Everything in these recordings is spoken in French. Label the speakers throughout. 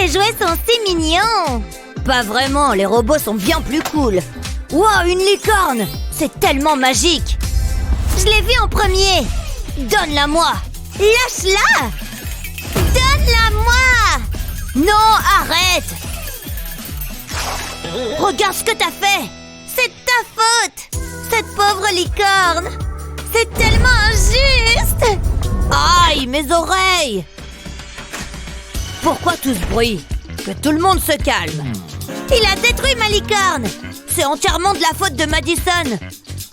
Speaker 1: Ces jouets sont si mignons.
Speaker 2: Pas vraiment, les robots sont bien plus cool. Wow, une licorne! C'est tellement magique!
Speaker 1: Je l'ai vue en premier.
Speaker 2: Donne-la-moi!
Speaker 1: Lâche-la! Donne-la-moi!
Speaker 2: Non, arrête! Regarde ce que t'as fait!
Speaker 1: C'est ta faute! Cette pauvre licorne! C'est tellement injuste!
Speaker 2: Aïe, mes oreilles! Pourquoi tout ce bruit? Que tout le monde se calme!
Speaker 1: Il a détruit ma licorne!
Speaker 2: C'est entièrement de la faute de Madison!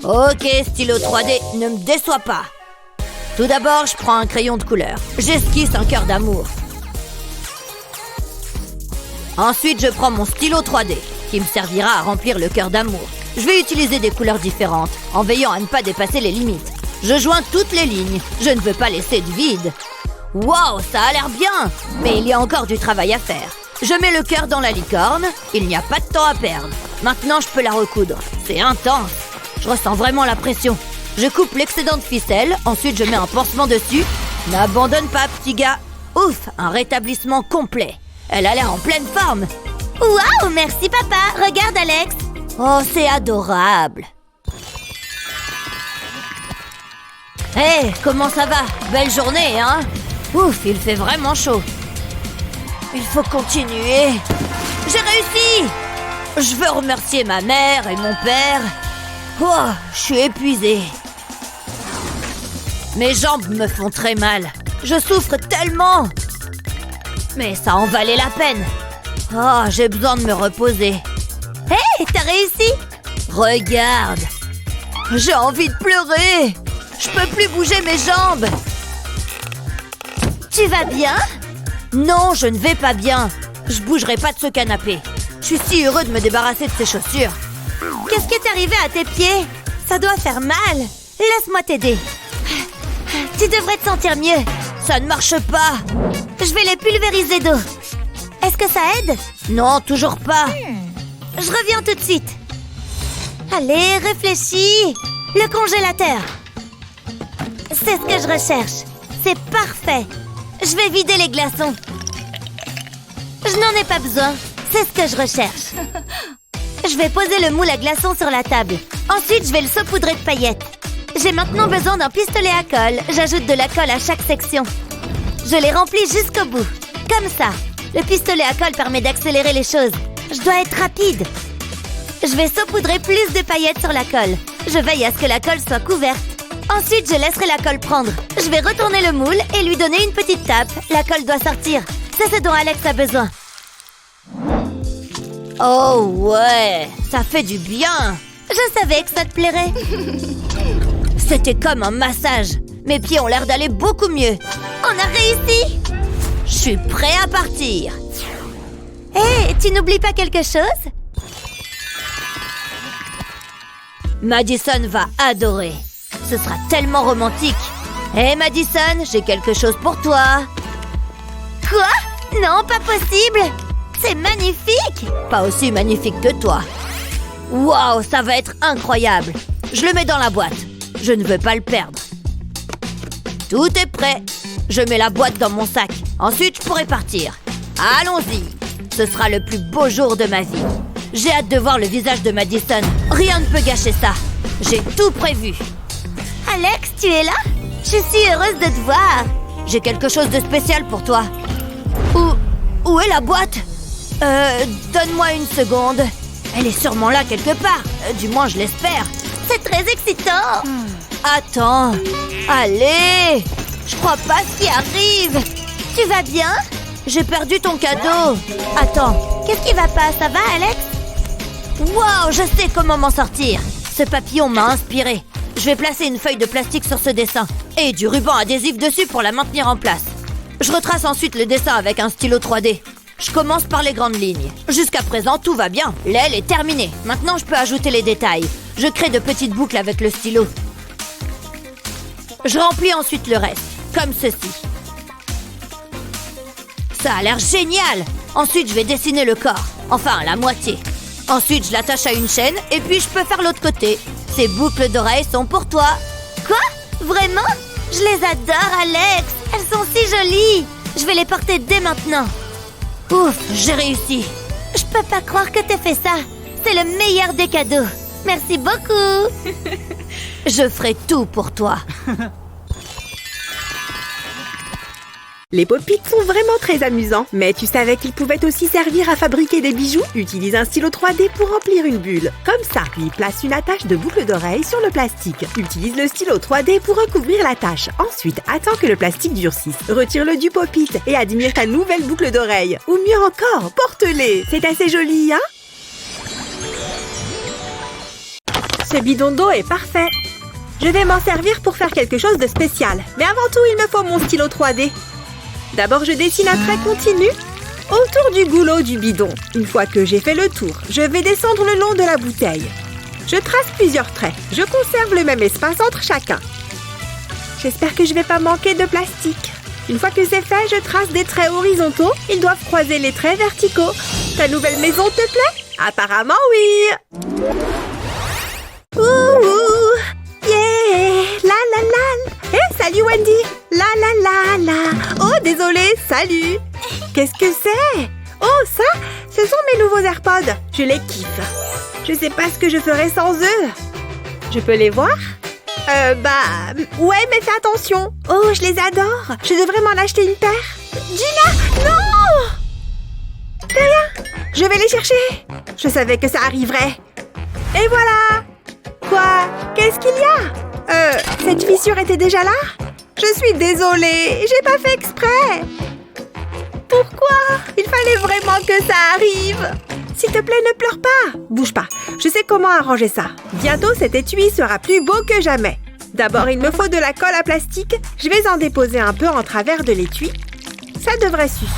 Speaker 2: Ok, stylo 3D, ne me déçois pas! Tout d'abord, je prends un crayon de couleur. J'esquisse un cœur d'amour. Ensuite, je prends mon stylo 3D, qui me servira à remplir le cœur d'amour. Je vais utiliser des couleurs différentes, en veillant à ne pas dépasser les limites. Je joins toutes les lignes. Je ne veux pas laisser de vide. Wow, ça a l'air bien! Mais il y a encore du travail à faire. Je mets le cœur dans la licorne. Il n'y a pas de temps à perdre. Maintenant, je peux la recoudre. C'est intense. Je ressens vraiment la pression. Je coupe l'excédent de ficelle. Ensuite, je mets un pansement dessus. N'abandonne pas, petit gars. Ouf, un rétablissement complet. Elle a l'air en pleine forme.
Speaker 1: Waouh, merci papa. Regarde Alex.
Speaker 2: Oh, c'est adorable. Hé, comment ça va? Belle journée, hein? Ouf, il fait vraiment chaud. Il faut continuer. J'ai réussi! Je veux remercier ma mère et mon père. Oh, je suis épuisée. Mes jambes me font très mal. Je souffre tellement. Mais ça en valait la peine. Oh, j'ai besoin de me reposer.
Speaker 1: Hé, t'as réussi?
Speaker 2: Regarde. J'ai envie de pleurer. Je peux plus bouger mes jambes.
Speaker 1: Tu vas bien?
Speaker 2: Non, je ne vais pas bien. Je bougerai pas de ce canapé. Je suis si heureux de me débarrasser de ces chaussures.
Speaker 1: Qu'est-ce qui est arrivé à tes pieds? Ça doit faire mal. Laisse-moi t'aider. Tu devrais te sentir mieux.
Speaker 2: Ça ne marche pas.
Speaker 1: Je vais les pulvériser d'eau. Est-ce que ça aide?
Speaker 2: Non, toujours pas.
Speaker 1: Je reviens tout de suite. Allez, réfléchis. Le congélateur. C'est ce que je recherche. C'est parfait. Je vais vider les glaçons. Je n'en ai pas besoin. C'est ce que je recherche. Je vais poser le moule à glaçons sur la table. Ensuite, je vais le saupoudrer de paillettes. J'ai maintenant besoin d'un pistolet à colle. J'ajoute de la colle à chaque section. Je les remplis jusqu'au bout. Comme ça. Le pistolet à colle permet d'accélérer les choses. Je dois être rapide. Je vais saupoudrer plus de paillettes sur la colle. Je veille à ce que la colle soit couverte. Ensuite, je laisserai la colle prendre. Je vais retourner le moule et lui donner une petite tape. La colle doit sortir. C'est ce dont Alex a besoin.
Speaker 2: Oh ouais, ça fait du bien.
Speaker 1: Je savais que ça te plairait.
Speaker 2: C'était comme un massage. Mes pieds ont l'air d'aller beaucoup mieux.
Speaker 1: On a réussi.
Speaker 2: Je suis prêt à partir.
Speaker 1: Hé, tu n'oublies pas quelque chose?
Speaker 2: Madison va adorer. Ce sera tellement romantique. Hé Madison, j'ai quelque chose pour toi.
Speaker 1: Quoi? Non, pas possible. C'est magnifique.
Speaker 2: Pas aussi magnifique que toi. Waouh, ça va être incroyable. Je le mets dans la boîte. Je ne veux pas le perdre. Tout est prêt. Je mets la boîte dans mon sac. Ensuite, je pourrai partir. Allons-y. Ce sera le plus beau jour de ma vie. J'ai hâte de voir le visage de Madison. Rien ne peut gâcher ça. J'ai tout prévu.
Speaker 1: Alex, tu es là? Je suis heureuse de te voir.
Speaker 2: J'ai quelque chose de spécial pour toi. Où est la boîte? Donne-moi une seconde. Elle est sûrement là quelque part. Du moins, je l'espère.
Speaker 1: C'est très excitant.
Speaker 2: Attends. Allez. Je crois pas ce qui arrive.
Speaker 1: Tu vas bien?
Speaker 2: J'ai perdu ton cadeau. Attends.
Speaker 1: Qu'est-ce qui va pas? Ça va, Alex?
Speaker 2: Wow, je sais comment m'en sortir. Ce papillon m'a inspiré. Je vais placer une feuille de plastique sur ce dessin et du ruban adhésif dessus pour la maintenir en place. Je retrace ensuite le dessin avec un stylo 3D. Je commence par les grandes lignes. Jusqu'à présent, tout va bien. L'aile est terminée. Maintenant, je peux ajouter les détails. Je crée de petites boucles avec le stylo. Je remplis ensuite le reste, comme ceci. Ça a l'air génial! Ensuite, je vais dessiner le corps. Enfin, la moitié. Ensuite, je l'attache à une chaîne et puis je peux faire l'autre côté. Ces boucles d'oreilles sont pour toi.
Speaker 1: Quoi? Vraiment? Je les adore, Alex. Elles sont si jolies. Je vais les porter dès maintenant.
Speaker 2: Ouf, j'ai réussi.
Speaker 1: Je peux pas croire que t'aies fait ça. C'est le meilleur des cadeaux. Merci beaucoup.
Speaker 2: Je ferai tout pour toi.
Speaker 3: Les pop-it sont vraiment très amusants, mais tu savais qu'ils pouvaient aussi servir à fabriquer des bijoux? Utilise un stylo 3D pour remplir une bulle. Comme ça, puis place une attache de boucle d'oreille sur le plastique. Utilise le stylo 3D pour recouvrir l'attache. Ensuite, attends que le plastique durcisse. Retire-le du pop-it et admire ta nouvelle boucle d'oreille. Ou mieux encore, porte-les. C'est assez joli, hein? Ce bidon d'eau est parfait. Je vais m'en servir pour faire quelque chose de spécial. Mais avant tout, il me faut mon stylo 3D. D'abord, je dessine un trait continu autour du goulot du bidon. Une fois que j'ai fait le tour, je vais descendre le long de la bouteille. Je trace plusieurs traits. Je conserve le même espace entre chacun. J'espère que je ne vais pas manquer de plastique. Une fois que c'est fait, je trace des traits horizontaux. Ils doivent croiser les traits verticaux. Ta nouvelle maison te plaît? Apparemment, oui. Ouh, yeah, la la la. Hey, salut Wendy. La la la la. Oh, désolé, salut. Qu'est-ce que c'est? Oh, ça, ce sont mes nouveaux AirPods. Je les kiffe. Je sais pas ce que je ferais sans eux. Je peux les voir? Ouais, mais fais attention. Oh, je les adore. Je devrais m'en acheter une paire. Gina, non! Rien. Je vais les chercher. Je savais que ça arriverait. Et voilà. Quoi? Qu'est-ce qu'il y a? Cette fissure était déjà là? Je suis désolée, j'ai pas fait exprès. Pourquoi? Il fallait vraiment que ça arrive. S'il te plaît, ne pleure pas. Bouge pas, je sais comment arranger ça. Bientôt, cet étui sera plus beau que jamais. D'abord, il me faut de la colle à plastique. Je vais en déposer un peu en travers de l'étui. Ça devrait suffire.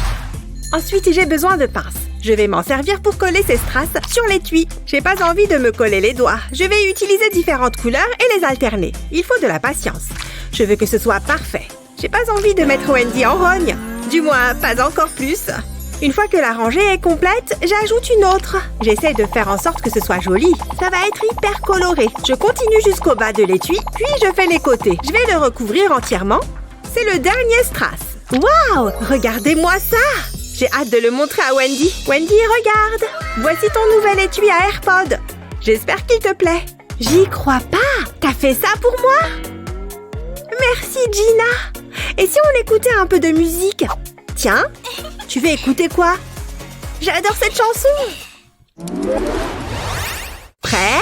Speaker 3: Ensuite, j'ai besoin de pinces. Je vais m'en servir pour coller ces strass sur l'étui. J'ai pas envie de me coller les doigts. Je vais utiliser différentes couleurs et les alterner. Il faut de la patience. Je veux que ce soit parfait. J'ai pas envie de mettre Wendy en rogne. Du moins, pas encore plus. Une fois que la rangée est complète, j'ajoute une autre. J'essaie de faire en sorte que ce soit joli. Ça va être hyper coloré. Je continue jusqu'au bas de l'étui, puis je fais les côtés. Je vais le recouvrir entièrement. C'est le dernier strass. Waouh! Regardez-moi ça! J'ai hâte de le montrer à Wendy. Wendy, regarde! Voici ton nouvel étui à AirPods. J'espère qu'il te plaît. J'y crois pas! T'as fait ça pour moi? Merci, Gina! Et si on écoutait un peu de musique? Tiens, tu veux écouter quoi? J'adore cette chanson! Prêt?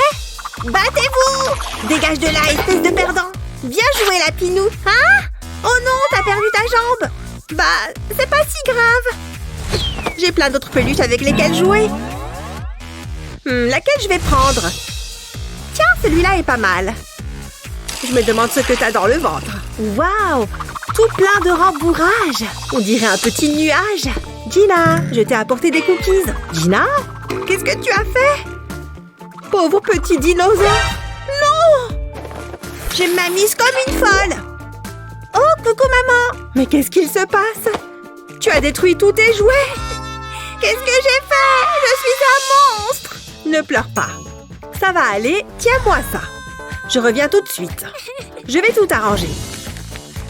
Speaker 3: Battez-vous! Dégage de là, espèce de perdant! Viens jouer la pinou, hein? Oh non, t'as perdu ta jambe! Bah, c'est pas si grave! J'ai plein d'autres peluches avec lesquelles jouer. Laquelle je vais prendre? Tiens, celui-là est pas mal. Je me demande ce que t'as dans le ventre. Waouh! Tout plein de rembourrage. On dirait un petit nuage. Gina, je t'ai apporté des cookies. Gina, qu'est-ce que tu as fait? Pauvre petit dinosaure. Non! Je m'amuse comme une folle. Oh, coucou maman. Mais qu'est-ce qu'il se passe? Tu as détruit tous tes jouets. Qu'est-ce que j'ai fait? Je suis un monstre. Ne pleure pas. Ça va aller, tiens-moi ça. Je reviens tout de suite. Je vais tout arranger.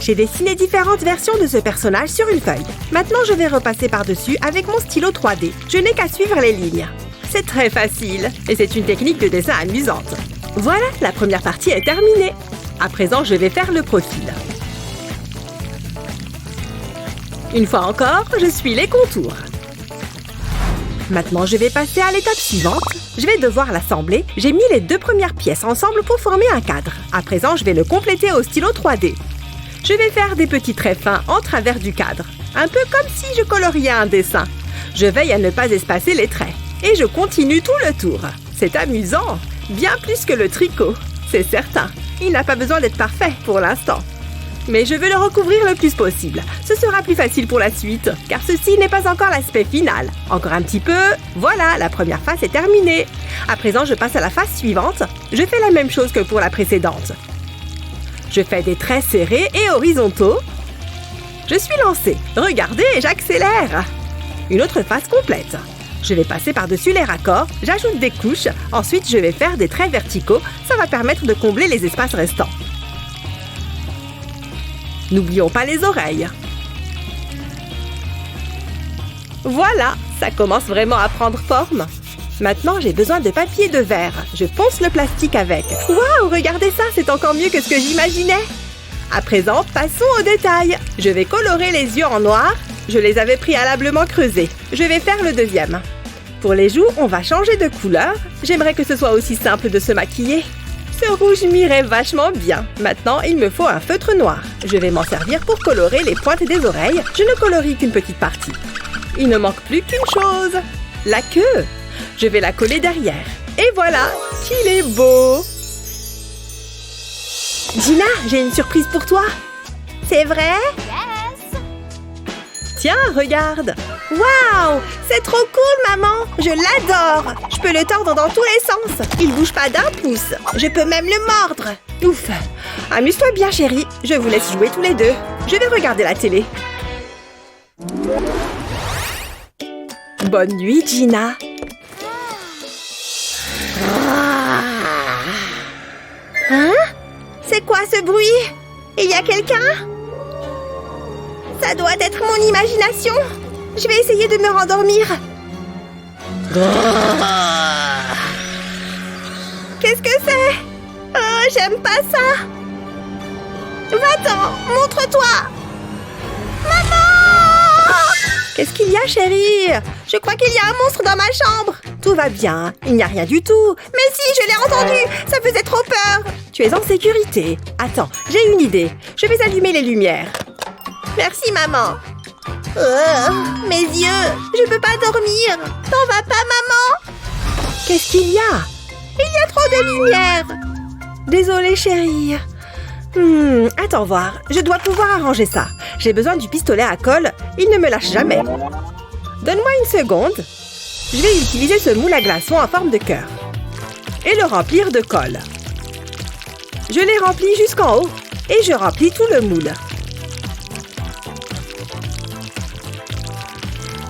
Speaker 3: J'ai dessiné différentes versions de ce personnage sur une feuille. Maintenant, je vais repasser par-dessus avec mon stylo 3D. Je n'ai qu'à suivre les lignes. C'est très facile et c'est une technique de dessin amusante. Voilà, la première partie est terminée. À présent, je vais faire le profil. Une fois encore, je suis les contours. Maintenant, je vais passer à l'étape suivante. Je vais devoir l'assembler. J'ai mis les deux premières pièces ensemble pour former un cadre. À présent, je vais le compléter au stylo 3D. Je vais faire des petits traits fins en travers du cadre. Un peu comme si je coloriais un dessin. Je veille à ne pas espacer les traits. Et je continue tout le tour. C'est amusant. Bien plus que le tricot. C'est certain. Il n'a pas besoin d'être parfait pour l'instant. Mais je veux le recouvrir le plus possible. Ce sera plus facile pour la suite, car ceci n'est pas encore l'aspect final. Encore un petit peu. Voilà, la première face est terminée. À présent, je passe à la face suivante. Je fais la même chose que pour la précédente. Je fais des traits serrés et horizontaux. Je suis lancée. Regardez, j'accélère. Une autre face complète. Je vais passer par-dessus les raccords, j'ajoute des couches. Ensuite, je vais faire des traits verticaux. Ça va permettre de combler les espaces restants. N'oublions pas les oreilles. Voilà, ça commence vraiment à prendre forme. Maintenant, j'ai besoin de papier de verre. Je ponce le plastique avec. Waouh, regardez ça, c'est encore mieux que ce que j'imaginais. À présent, passons aux détails. Je vais colorer les yeux en noir. Je les avais préalablement creusés. Je vais faire le deuxième. Pour les joues, on va changer de couleur. J'aimerais que ce soit aussi simple de se maquiller. Ce rouge m'irait vachement bien. Maintenant, il me faut un feutre noir. Je vais m'en servir pour colorer les pointes des oreilles. Je ne colorie qu'une petite partie. Il ne manque plus qu'une chose. La queue. Je vais la coller derrière. Et voilà, qu'il est beau. Gina, j'ai une surprise pour toi. C'est vrai? Tiens, regarde. Waouh, c'est trop cool, maman. Je l'adore. Je peux le tordre dans tous les sens. Il bouge pas d'un pouce. Je peux même le mordre. Ouf. Amuse-toi bien, chérie. Je vous laisse jouer tous les deux. Je vais regarder la télé. Bonne nuit, Gina. Hein? C'est quoi ce bruit? Il y a quelqu'un? Ça doit être mon imagination. Je vais essayer de me rendormir. Qu'est-ce que c'est? Oh, j'aime pas ça. Va-t'en, montre-toi. Maman! Qu'est-ce qu'il y a, chérie? Je crois qu'il y a un monstre dans ma chambre. Tout va bien, il n'y a rien du tout. Mais si, je l'ai entendu. Ça faisait trop peur. Tu es en sécurité. Attends, j'ai une idée. Je vais allumer les lumières. Merci, maman. Mes yeux, je peux pas dormir. T'en vas pas, maman? Qu'est-ce qu'il y a? Il y a trop de lumière. Désolée, chérie. Attends voir. Je dois pouvoir arranger ça. J'ai besoin du pistolet à colle. Il ne me lâche jamais. Donne-moi une seconde. Je vais utiliser ce moule à glaçons en forme de cœur. Et le remplir de colle. Je l'ai rempli jusqu'en haut. Et je remplis tout le moule.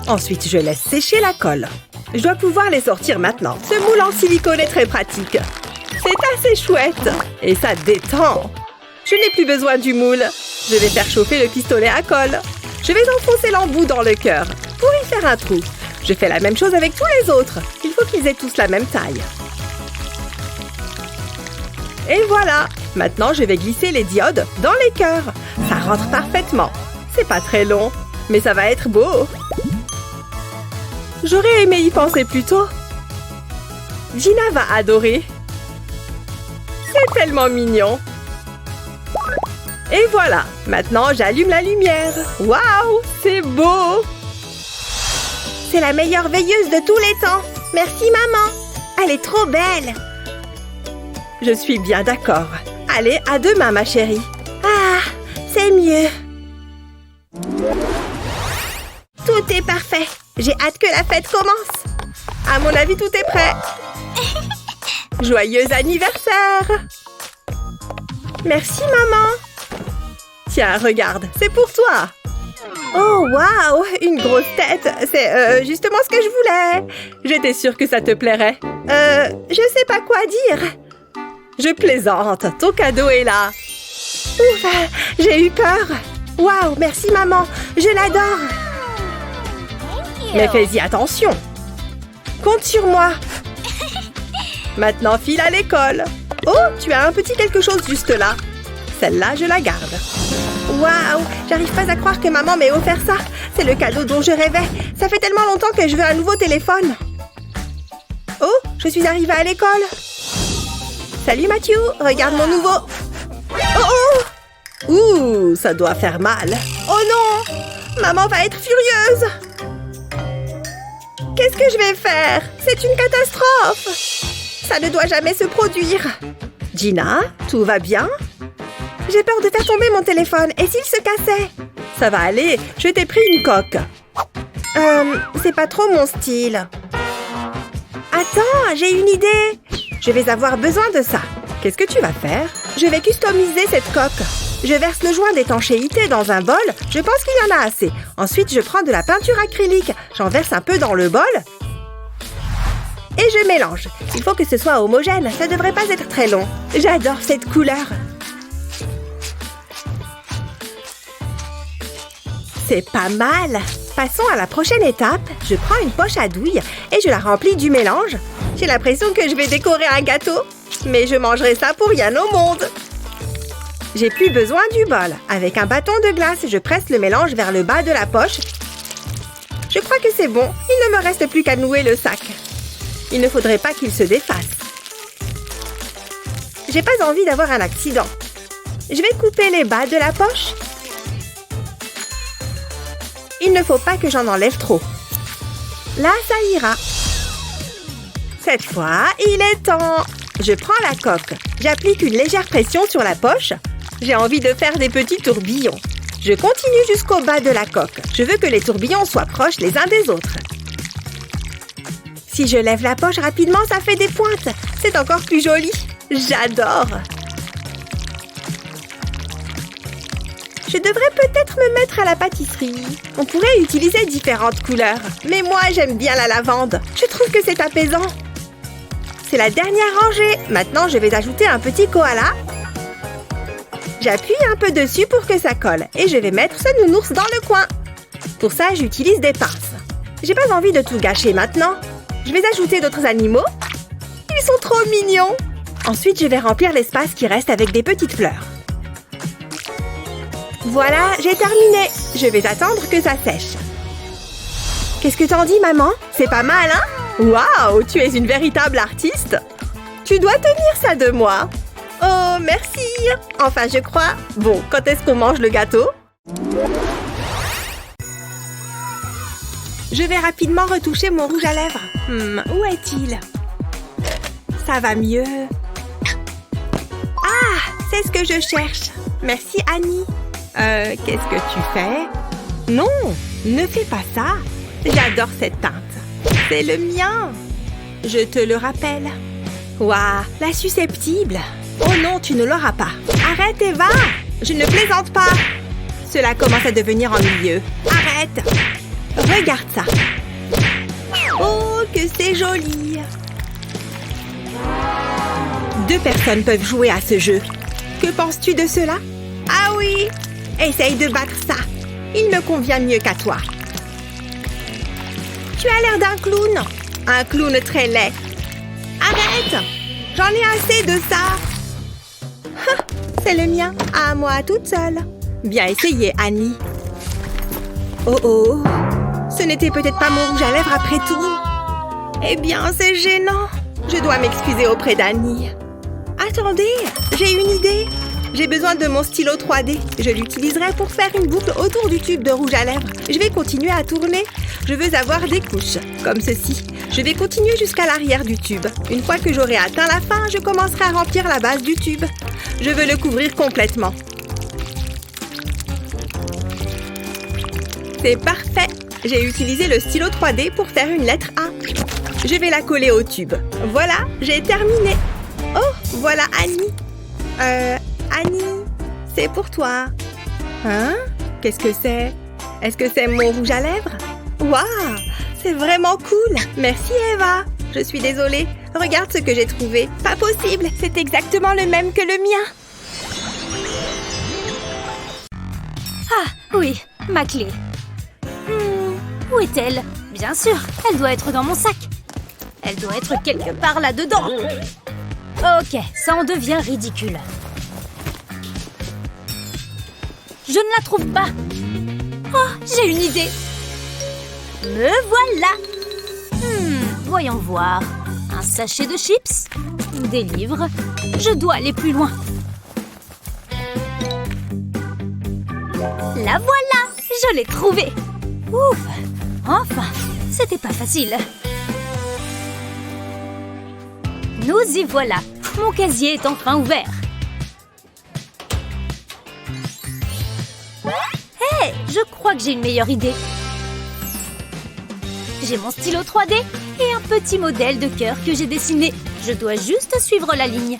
Speaker 3: Ensuite, je laisse sécher la colle. Je dois pouvoir les sortir maintenant. Ce moule en silicone est très pratique. C'est assez chouette. Et ça détend. Je n'ai plus besoin du moule. Je vais faire chauffer le pistolet à colle. Je vais enfoncer l'embout dans le cœur pour y faire un trou. Je fais la même chose avec tous les autres. Il faut qu'ils aient tous la même taille. Et voilà. Maintenant, je vais glisser les diodes dans les cœurs. Ça rentre parfaitement. C'est pas très long, mais ça va être beau. J'aurais aimé y penser plus tôt. Gina va adorer. C'est tellement mignon. Et voilà, maintenant j'allume la lumière. Waouh, c'est beau! C'est la meilleure veilleuse de tous les temps. Merci, maman. Elle est trop belle. Je suis bien d'accord. Allez, à demain, ma chérie. Ah, c'est mieux. Tout est parfait. J'ai hâte que la fête commence. À mon avis, tout est prêt. Joyeux anniversaire! Merci, maman. Tiens, regarde, c'est pour toi. Oh, waouh, une grosse tête. C'est justement ce que je voulais. J'étais sûre que ça te plairait. Je sais pas quoi dire. Je plaisante, ton cadeau est là. Ouf, j'ai eu peur. Waouh, merci, maman. Je l'adore. Mais fais-y attention. Compte sur moi. Maintenant, file à l'école. Oh, tu as un petit quelque chose juste là. Celle-là, je la garde. Waouh, j'arrive pas à croire que maman m'ait offert ça. C'est le cadeau dont je rêvais. Ça fait tellement longtemps que je veux un nouveau téléphone. Oh, je suis arrivée à l'école. Salut Matthew, regarde mon nouveau. Oh oh. Ouh, ça doit faire mal. Oh non, maman va être furieuse. Qu'est-ce que je vais faire? C'est une catastrophe. Ça ne doit jamais se produire. Gina, tout va bien? J'ai peur de faire tomber mon téléphone. Et s'il se cassait? Ça va aller, je t'ai pris une coque. C'est pas trop mon style. Attends, j'ai une idée. Je vais avoir besoin de ça. Qu'est-ce que tu vas faire? Je vais customiser cette coque. Je verse le joint d'étanchéité dans un bol. Je pense qu'il y en a assez. Ensuite, je prends de la peinture acrylique. J'en verse un peu dans le bol. Et je mélange. Il faut que ce soit homogène. Ça devrait pas être très long. J'adore cette couleur. C'est pas mal. Pas Passons à la prochaine étape. Je prends une poche à douille et je la remplis du mélange. J'ai l'impression que je vais décorer un gâteau. Mais je mangerai ça pour rien au monde. J'ai plus besoin du bol. Avec un bâton de glace, je presse le mélange vers le bas de la poche. Je crois que c'est bon. Il ne me reste plus qu'à nouer le sac. Il ne faudrait pas qu'il se défasse. J'ai pas envie d'avoir un accident. Je vais couper les bas de la poche. Il ne faut pas que j'en enlève trop. Là, ça ira. Cette fois, il est temps. Je prends la coque. J'applique une légère pression sur la poche. J'ai envie de faire des petits tourbillons. Je continue jusqu'au bas de la coque. Je veux que les tourbillons soient proches les uns des autres. Si je lève la poche rapidement, ça fait des pointes. C'est encore plus joli. J'adore. Je devrais peut-être me mettre à la pâtisserie. On pourrait utiliser différentes couleurs. Mais moi, j'aime bien la lavande. Je trouve que c'est apaisant. C'est la dernière rangée. Maintenant, je vais ajouter un petit koala. J'appuie un peu dessus pour que ça colle. Et je vais mettre ce nounours dans le coin. Pour ça, j'utilise des pinces. J'ai pas envie de tout gâcher maintenant. Je vais ajouter d'autres animaux. Ils sont trop mignons. Ensuite, je vais remplir l'espace qui reste avec des petites fleurs. Voilà, j'ai terminé. Je vais attendre que ça sèche. Qu'est-ce que t'en dis, maman? C'est pas mal, hein? Waouh, tu es une véritable artiste. Tu dois tenir ça de moi. Oh, merci. Enfin, je crois. Bon, quand est-ce qu'on mange le gâteau? Je vais rapidement retoucher mon rouge à lèvres. Où est-il? Ça va mieux. Ah, c'est ce que je cherche. Merci, Annie. Qu'est-ce que tu fais? Non, ne fais pas ça. J'adore cette teinte. C'est le mien. Je te le rappelle. Waouh, la susceptible. Oh non, tu ne l'auras pas. Arrête, Eva. Je ne plaisante pas. Cela commence à devenir ennuyeux. Arrête. Regarde ça. Oh, que c'est joli. 2 personnes peuvent jouer à ce jeu. Que penses-tu de cela? Ah oui. Essaye de battre ça. Il me convient mieux qu'à toi. Tu as l'air d'un clown. Un clown très laid. Arrête! J'en ai assez de ça. C'est le mien. À moi toute seule. Bien essayé, Annie. Oh oh. Ce n'était peut-être pas mon rouge à lèvres après tout. Eh bien, c'est gênant. Je dois m'excuser auprès d'Annie. Attendez, j'ai une idée. J'ai besoin de mon stylo 3D. Je l'utiliserai pour faire une boucle autour du tube de rouge à lèvres. Je vais continuer à tourner. Je veux avoir des couches, comme ceci. Je vais continuer jusqu'à l'arrière du tube. Une fois que j'aurai atteint la fin, je commencerai à remplir la base du tube. Je veux le couvrir complètement. C'est parfait. J'ai utilisé le stylo 3D pour faire une lettre A. Je vais la coller au tube. Voilà, j'ai terminé. Oh, voilà Annie. Annie, c'est pour toi. Hein? Qu'est-ce que c'est? Est-ce que c'est mon rouge à lèvres? Waouh, c'est vraiment cool. Merci Eva. Je suis désolée. Regarde ce que j'ai trouvé. Pas possible, c'est exactement le même que le mien.
Speaker 4: Ah, oui, ma clé. Où est-elle? Bien sûr, elle doit être dans mon sac. Elle doit être quelque part là-dedans. Ok, ça en devient ridicule. Je ne la trouve pas. Oh, j'ai une idée. Me voilà. Voyons voir. Un sachet de chips, des livres. Je dois aller plus loin. La voilà. Je l'ai trouvée. Ouf. Enfin, c'était pas facile. Nous y voilà. Mon casier est enfin ouvert. Hé, je crois que j'ai une meilleure idée. J'ai mon stylo 3D et un petit modèle de cœur que j'ai dessiné. Je dois juste suivre la ligne.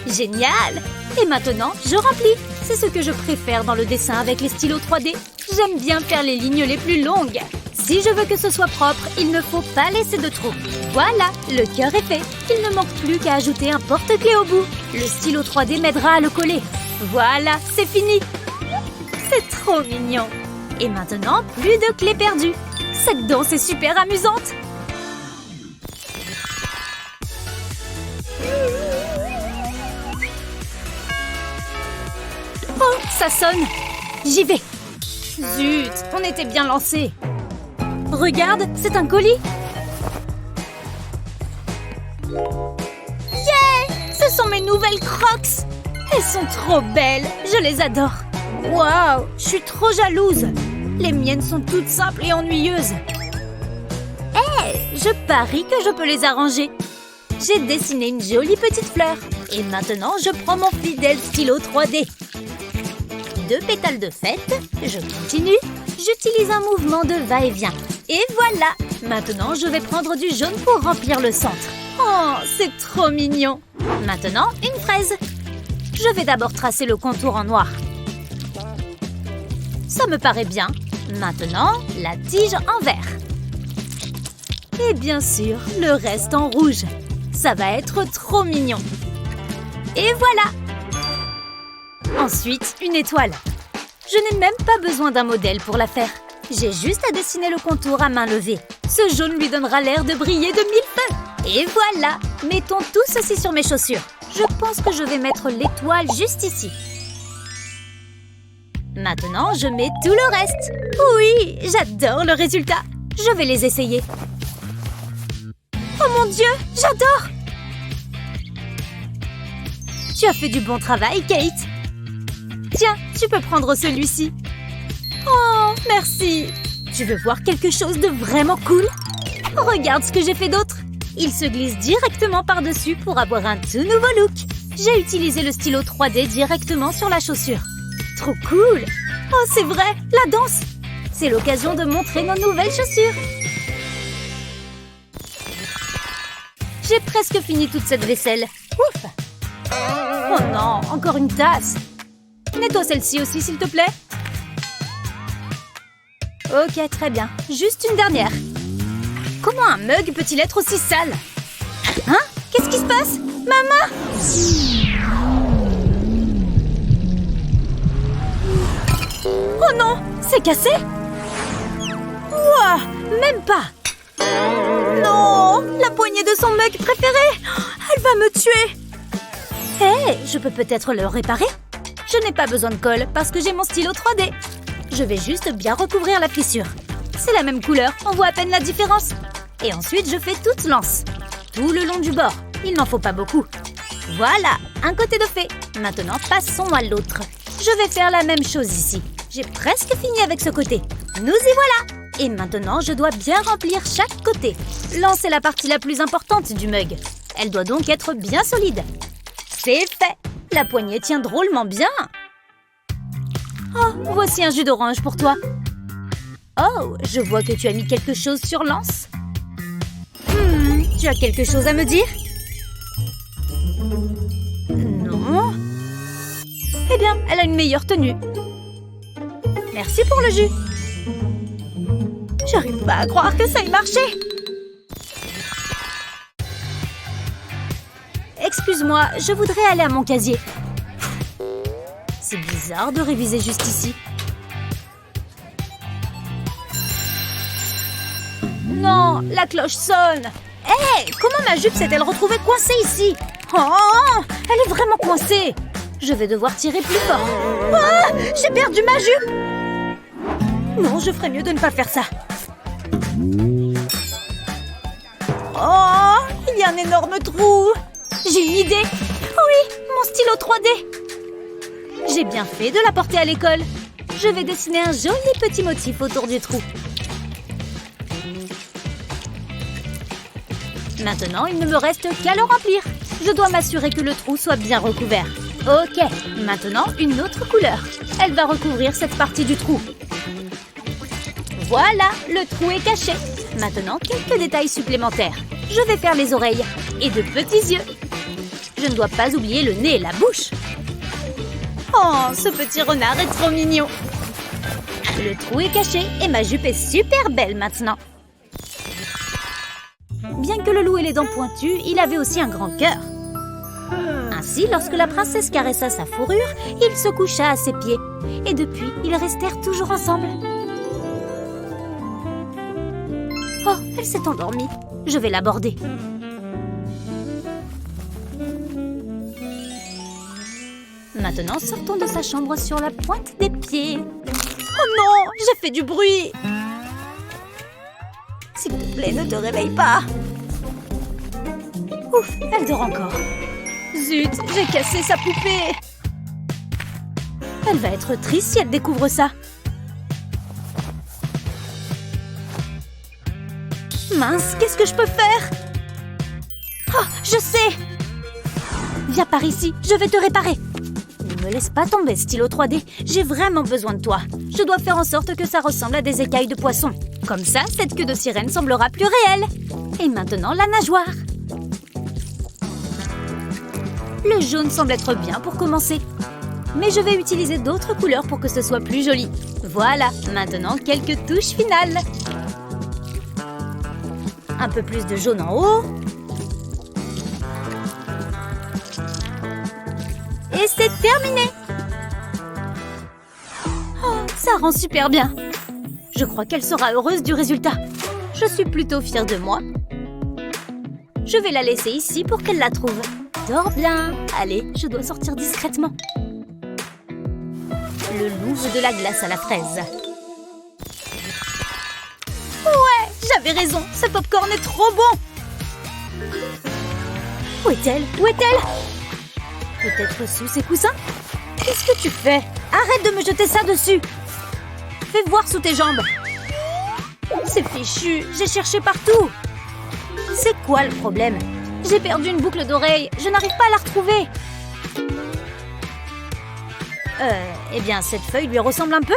Speaker 4: Génial! Et maintenant, je remplis. C'est ce que je préfère dans le dessin avec les stylos 3D. J'aime bien faire les lignes les plus longues. Si je veux que ce soit propre, il ne faut pas laisser de trous. Voilà, le cœur est fait. Il ne manque plus qu'à ajouter un porte-clés au bout. Le stylo 3D m'aidera à le coller. Voilà, c'est fini. C'est trop mignon. Et maintenant, plus de clés perdues. Cette danse est super amusante. Oh, ça sonne. J'y vais. Zut, on était bien lancés. Regarde, c'est un colis. Yeah! Ce sont mes nouvelles Crocs. Elles sont trop belles. Je les adore. Waouh, je suis trop jalouse. Les miennes sont toutes simples et ennuyeuses. Je parie que je peux les arranger. J'ai dessiné une jolie petite fleur. Et maintenant, je prends mon fidèle stylo 3D. 2 pétales de fête. Je continue. J'utilise un mouvement de va-et-vient. Et voilà. Maintenant, je vais prendre du jaune pour remplir le centre. Oh, c'est trop mignon. Maintenant, une fraise. Je vais d'abord tracer le contour en noir. Ça me paraît bien. Maintenant, la tige en vert. Et bien sûr, le reste en rouge. Ça va être trop mignon. Et voilà! Ensuite, une étoile. Je n'ai même pas besoin d'un modèle pour la faire. J'ai juste à dessiner le contour à main levée. Ce jaune lui donnera l'air de briller de 1000 feux. Et voilà! Mettons tout ceci sur mes chaussures. Je pense que je vais mettre l'étoile juste ici. Maintenant, je mets tout le reste. Oui, j'adore le résultat. Je vais les essayer. Oh mon Dieu, j'adore! Tu as fait du bon travail, Kate. Tiens, tu peux prendre celui-ci. Oh, merci. Tu veux voir quelque chose de vraiment cool? Regarde ce que j'ai fait d'autre. Il se glisse directement par-dessus pour avoir un tout nouveau look. J'ai utilisé le stylo 3D directement sur la chaussure. Trop cool! Oh, c'est vrai, la danse! C'est l'occasion de montrer nos nouvelles chaussures. J'ai presque fini toute cette vaisselle. Ouf! Oh non, encore une tasse. Nettoie celle-ci aussi, s'il te plaît. Ok, très bien. Juste une dernière. Comment un mug peut-il être aussi sale? Hein? Qu'est-ce qui se passe? Maman! Oh non! C'est cassé? Ouah! Même pas! Non! La poignée de son mug préféré! Elle va me tuer! Hé! Je peux peut-être le réparer? Je n'ai pas besoin de colle parce que j'ai mon stylo 3D. Je vais juste bien recouvrir la fissure. C'est la même couleur, on voit à peine la différence. Et ensuite, je fais toute l'anse. Tout le long du bord. Il n'en faut pas beaucoup. Voilà, un côté de fait. Maintenant, passons à l'autre. Je vais faire la même chose ici. J'ai presque fini avec ce côté. Nous y voilà! Et maintenant, je dois bien remplir chaque côté. L'anse est la partie la plus importante du mug. Elle doit donc être bien solide. C'est fait! La poignée tient drôlement bien. Oh, voici un jus d'orange pour toi. Oh, je vois que tu as mis quelque chose sur l'anse. Tu as quelque chose à me dire? Non. Eh bien, elle a une meilleure tenue. Merci pour le jus. J'arrive pas à croire que ça ait marché. Excuse-moi, je voudrais aller à mon casier. C'est bizarre de réviser juste ici. Non, la cloche sonne. Hé, comment ma jupe s'est-elle retrouvée coincée ici? Oh, elle est vraiment coincée. Je vais devoir tirer plus fort. Ah, j'ai perdu ma jupe. Non, je ferais mieux de ne pas faire ça. Oh, il y a un énorme trou. J'ai une idée. Oui, mon stylo 3D. J'ai bien fait de la porter à l'école. Je vais dessiner un joli petit motif autour du trou. Maintenant, il ne me reste qu'à le remplir. Je dois m'assurer que le trou soit bien recouvert. Ok, maintenant une autre couleur. Elle va recouvrir cette partie du trou. Voilà, le trou est caché. Maintenant, quelques détails supplémentaires. Je vais faire les oreilles et de petits yeux. Je ne dois pas oublier le nez et la bouche. Oh, ce petit renard est trop mignon. Le trou est caché et ma jupe est super belle maintenant. Bien que le loup ait les dents pointues, il avait aussi un grand cœur. Ainsi, lorsque la princesse caressa sa fourrure, il se coucha à ses pieds. Et depuis, ils restèrent toujours ensemble. Oh, elle s'est endormie. Je vais l'aborder. Maintenant, sortons de sa chambre sur la pointe des pieds. Oh non, j'ai fait du bruit. S'il te plaît, ne te réveille pas. Ouf, elle dort encore. Zut, j'ai cassé sa poupée. Elle va être triste si elle découvre ça. Mince, qu'est-ce que je peux faire? Oh, je sais! Viens par ici, je vais te réparer. Ne me laisse pas tomber, stylo 3D. J'ai vraiment besoin de toi. Je dois faire en sorte que ça ressemble à des écailles de poisson. Comme ça, cette queue de sirène semblera plus réelle. Et maintenant, la nageoire. Le jaune semble être bien pour commencer. Mais je vais utiliser d'autres couleurs pour que ce soit plus joli. Voilà, maintenant quelques touches finales. Un peu plus de jaune en haut. Et c'est terminé. Oh, ça rend super bien. Je crois qu'elle sera heureuse du résultat. Je suis plutôt fière de moi. Je vais la laisser ici pour qu'elle la trouve. Dors bien. Allez, je dois sortir discrètement. Le loup veut de la glace à la fraise. Ouais, j'avais raison. Ce popcorn est trop bon. Où est-elle? Où est-elle? Peut-être sous ses coussins? Qu'est-ce que tu fais? Arrête de me jeter ça dessus. Fais voir sous tes jambes. C'est fichu. J'ai cherché partout. C'est quoi le problème? J'ai perdu une boucle d'oreille. Je n'arrive pas à la retrouver. Eh bien, cette feuille lui ressemble un peu.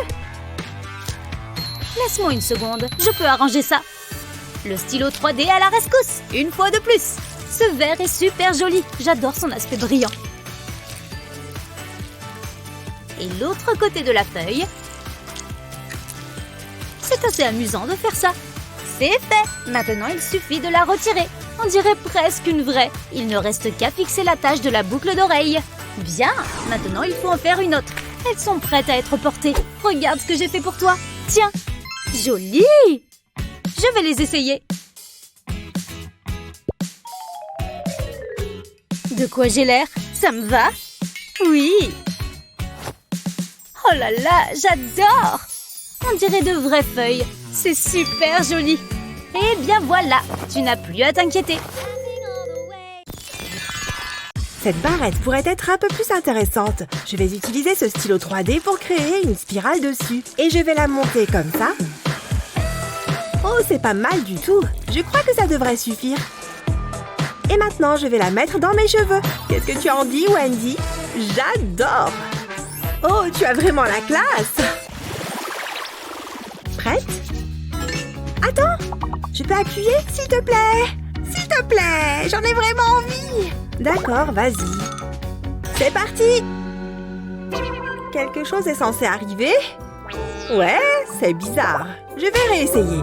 Speaker 4: Laisse-moi une seconde. Je peux arranger ça. Le stylo 3D à la rescousse. Une fois de plus. Ce verre est super joli. J'adore son aspect brillant. Et l'autre côté de la feuille. C'est assez amusant de faire ça. C'est fait. Maintenant, il suffit de la retirer. On dirait presque une vraie. Il ne reste qu'à fixer la tache de la boucle d'oreille. Bien. Maintenant, il faut en faire une autre. Elles sont prêtes à être portées. Regarde ce que j'ai fait pour toi. Tiens. Joli. Je vais les essayer. De quoi j'ai l'air? Ça me va? Oui. Oh là là, j'adore! On dirait de vraies feuilles. C'est super joli. Et bien voilà, tu n'as plus à t'inquiéter.
Speaker 3: Cette barrette pourrait être un peu plus intéressante. Je vais utiliser ce stylo 3D pour créer une spirale dessus. Et je vais la monter comme ça. Oh, c'est pas mal du tout. Je crois que ça devrait suffire. Et maintenant, je vais la mettre dans mes cheveux. Qu'est-ce que tu en dis, Wendy? J'adore! Oh, tu as vraiment la classe! Prête? Attends! Je peux appuyer, s'il te plaît? S'il te plaît! J'en ai vraiment envie! D'accord, vas-y. C'est parti! Quelque chose est censé arriver? Ouais, c'est bizarre. Je vais réessayer.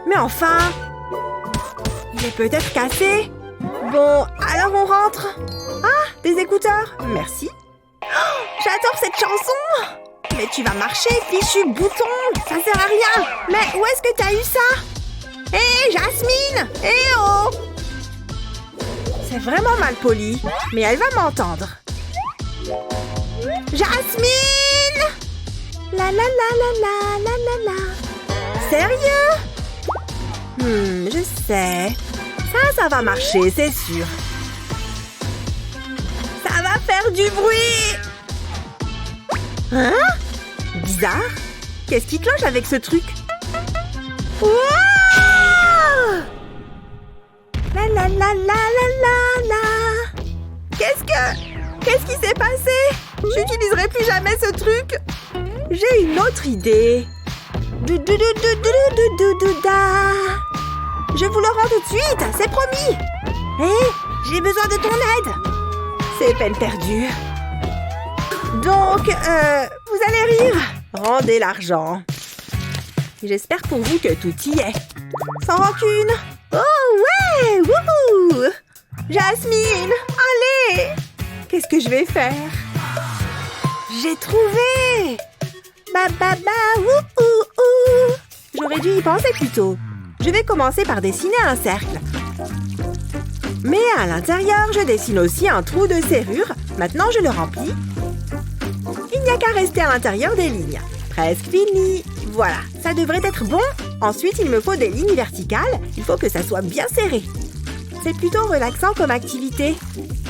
Speaker 3: Mais enfin! Il est peut-être cassé? Bon, alors on rentre. Ah, des écouteurs. Merci. Oh, j'adore cette chanson. Mais tu vas marcher, fichu bouton. Ça sert à rien. Mais où est-ce que t'as eu ça? Hé, Jasmine! Hé oh! C'est vraiment mal poli, mais elle va m'entendre. Jasmine! La la la la la la la la. Sérieux? Je sais. Ça va marcher, c'est sûr. Ça va faire du bruit. Hein? Bizarre. Qu'est-ce qui cloche avec ce truc? Wow! La la la la la la la. Qu'est-ce qui s'est passé? J'utiliserai plus jamais ce truc. J'ai une autre idée. Je vous le rends tout de suite, c'est promis. Hé, j'ai besoin de ton aide. C'est peine perdue. Donc, vous allez rire. Rendez l'argent. J'espère pour vous que tout y est. Sans rancune. Oh ouais, wouhou. Jasmine, allez. Qu'est-ce que je vais faire? J'ai trouvé. Ba ba ba, wouhou. J'aurais dû y penser plus tôt. Je vais commencer par dessiner un cercle. Mais à l'intérieur, je dessine aussi un trou de serrure. Maintenant, je le remplis. Il n'y a qu'à rester à l'intérieur des lignes. Presque fini. Voilà, ça devrait être bon. Ensuite, il me faut des lignes verticales. Il faut que ça soit bien serré. C'est plutôt relaxant comme activité.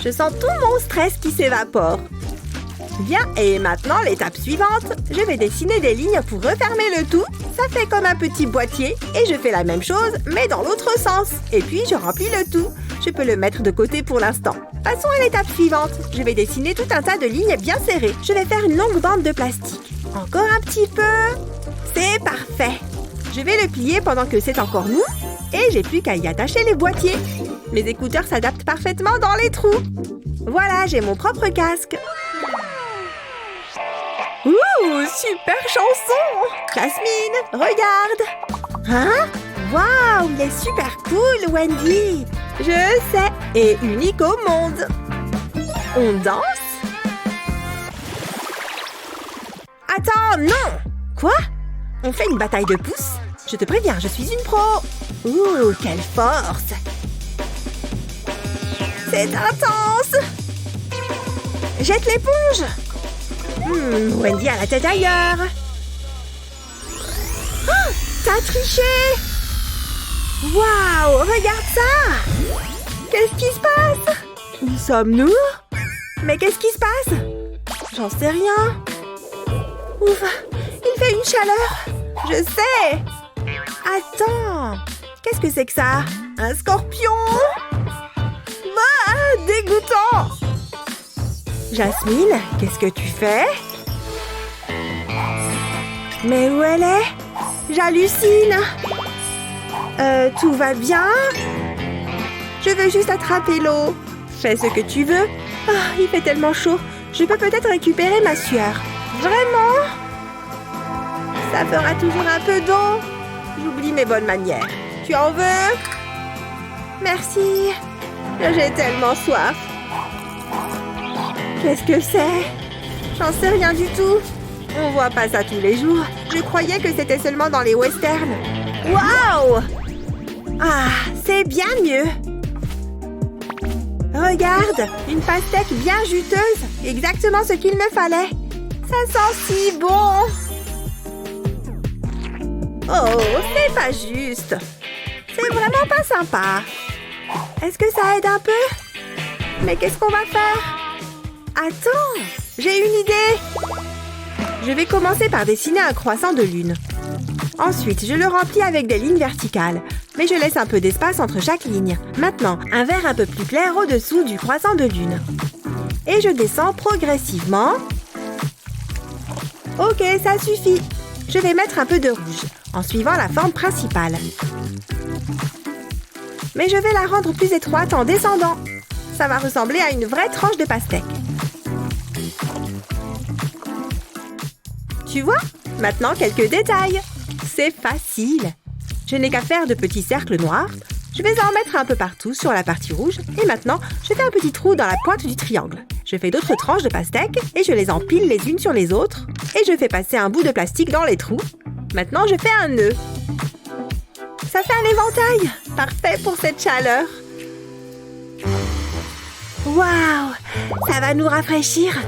Speaker 3: Je sens tout mon stress qui s'évapore. Bien, et maintenant, l'étape suivante. Je vais dessiner des lignes pour refermer le tout. Ça fait comme un petit boîtier. Et je fais la même chose, mais dans l'autre sens. Et puis, je remplis le tout. Je peux le mettre de côté pour l'instant. Passons à l'étape suivante. Je vais dessiner tout un tas de lignes bien serrées. Je vais faire une longue bande de plastique. Encore un petit peu. C'est parfait. Je vais le plier pendant que c'est encore mou. Et j'ai plus qu'à y attacher les boîtiers. Mes écouteurs s'adaptent parfaitement dans les trous. Voilà, j'ai mon propre casque. Ouh, super chanson! Jasmine, regarde! Hein? Waouh, il est super cool, Wendy! Je sais, et unique au monde! On danse? Attends, non! Quoi? On fait une bataille de pouces? Je te préviens, je suis une pro! Ouh, quelle force! C'est intense! Jette l'éponge! Wendy a la tête ailleurs. Oh, t'as triché! Waouh, regarde ça! Qu'est-ce qui se passe? Où sommes-nous? Mais qu'est-ce qui se passe? J'en sais rien. Ouf, il fait une chaleur. Je sais. Attends, qu'est-ce que c'est que ça? Un scorpion? Ah, dégoûtant! Jasmine, qu'est-ce que tu fais? Mais où elle est? J'hallucine! Tout va bien? Je veux juste attraper l'eau. Fais ce que tu veux. Oh, il fait tellement chaud. Je peux peut-être récupérer ma sueur. Vraiment? Ça fera toujours un peu d'eau. J'oublie mes bonnes manières. Tu en veux? Merci. J'ai tellement soif. Qu'est-ce que c'est? J'en sais rien du tout. On voit pas ça tous les jours. Je croyais que c'était seulement dans les westerns. Waouh! Ah, c'est bien mieux. Regarde, une pastèque bien juteuse. Exactement ce qu'il me fallait. Ça sent si bon. Oh, c'est pas juste. C'est vraiment pas sympa. Est-ce que ça aide un peu? Mais qu'est-ce qu'on va faire? Attends, j'ai une idée. Je vais commencer par dessiner un croissant de lune. Ensuite, je le remplis avec des lignes verticales. Mais je laisse un peu d'espace entre chaque ligne. Maintenant, un vert un peu plus clair au-dessous du croissant de lune. Et je descends progressivement. Ok, ça suffit. Je vais mettre un peu de rouge, en suivant la forme principale. Mais je vais la rendre plus étroite en descendant. Ça va ressembler à une vraie tranche de pastèque. Tu vois? Maintenant, quelques détails. C'est facile. Je n'ai qu'à faire de petits cercles noirs. Je vais en mettre un peu partout sur la partie rouge. Et maintenant, je fais un petit trou dans la pointe du triangle. Je fais d'autres tranches de pastèque et je les empile les unes sur les autres. Et je fais passer un bout de plastique dans les trous. Maintenant, je fais un nœud. Ça fait un éventail. Parfait pour cette chaleur. Waouh! Ça va nous rafraîchir.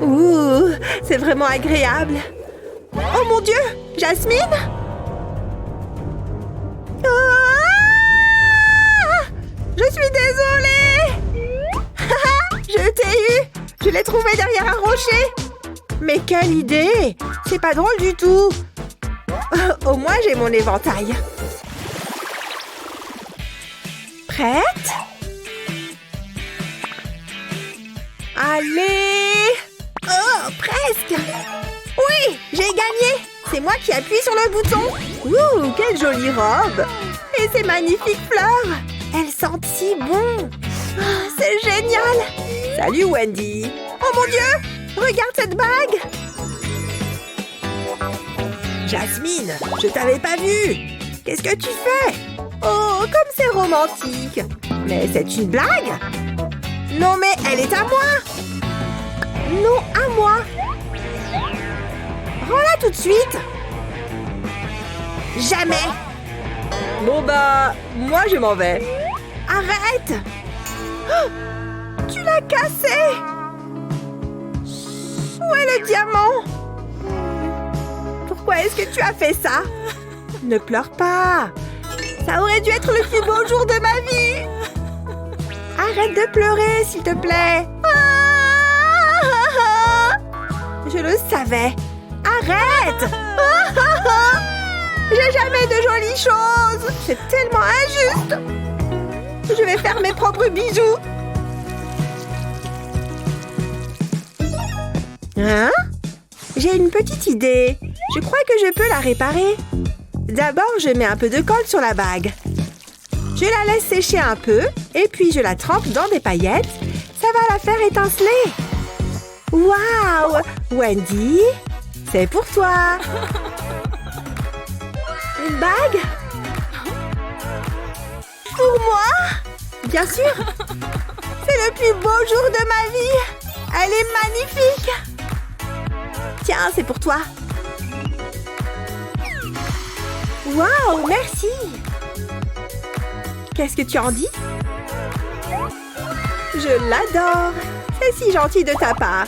Speaker 3: Ouh, c'est vraiment agréable. Oh mon Dieu! Jasmine? Ah! Je suis désolée! Je t'ai eu! Je l'ai trouvé derrière un rocher! Mais quelle idée! C'est pas drôle du tout! Au moins, j'ai mon éventail. Prête? Allez! Oh, presque! Oui, j'ai gagné! C'est moi qui appuie sur le bouton! Ouh, quelle jolie robe! Et ces magnifiques fleurs! Elles sentent si bon! Oh, c'est génial! Salut Wendy! Oh mon Dieu! Regarde cette bague! Jasmine, je t'avais pas vue! Qu'est-ce que tu fais? Oh, comme c'est romantique! Mais c'est une blague? Non mais elle est à moi! Non, à moi! Rends-la tout de suite! Jamais. Bon bah, moi je m'en vais. Arrête. Oh, tu l'as cassé. Où est le diamant? Pourquoi est-ce que tu as fait ça? Ne pleure pas. Ça aurait dû être le plus beau jour de ma vie. Arrête de pleurer, s'il te plaît. Je le savais. Arrête. J'ai jamais de jolies choses. C'est tellement injuste. Je vais faire mes propres bijoux. Hein? J'ai une petite idée. Je crois que je peux la réparer. D'abord, je mets un peu de colle sur la bague. Je la laisse sécher un peu et puis je la trempe dans des paillettes. Ça va la faire étinceler. Waouh! Wendy, c'est pour toi. Une bague? Pour moi? Bien sûr. C'est le plus beau jour de ma vie. Elle est magnifique. Tiens, c'est pour toi. Waouh, merci. Qu'est-ce que tu en dis? Je l'adore. C'est si gentil de ta part.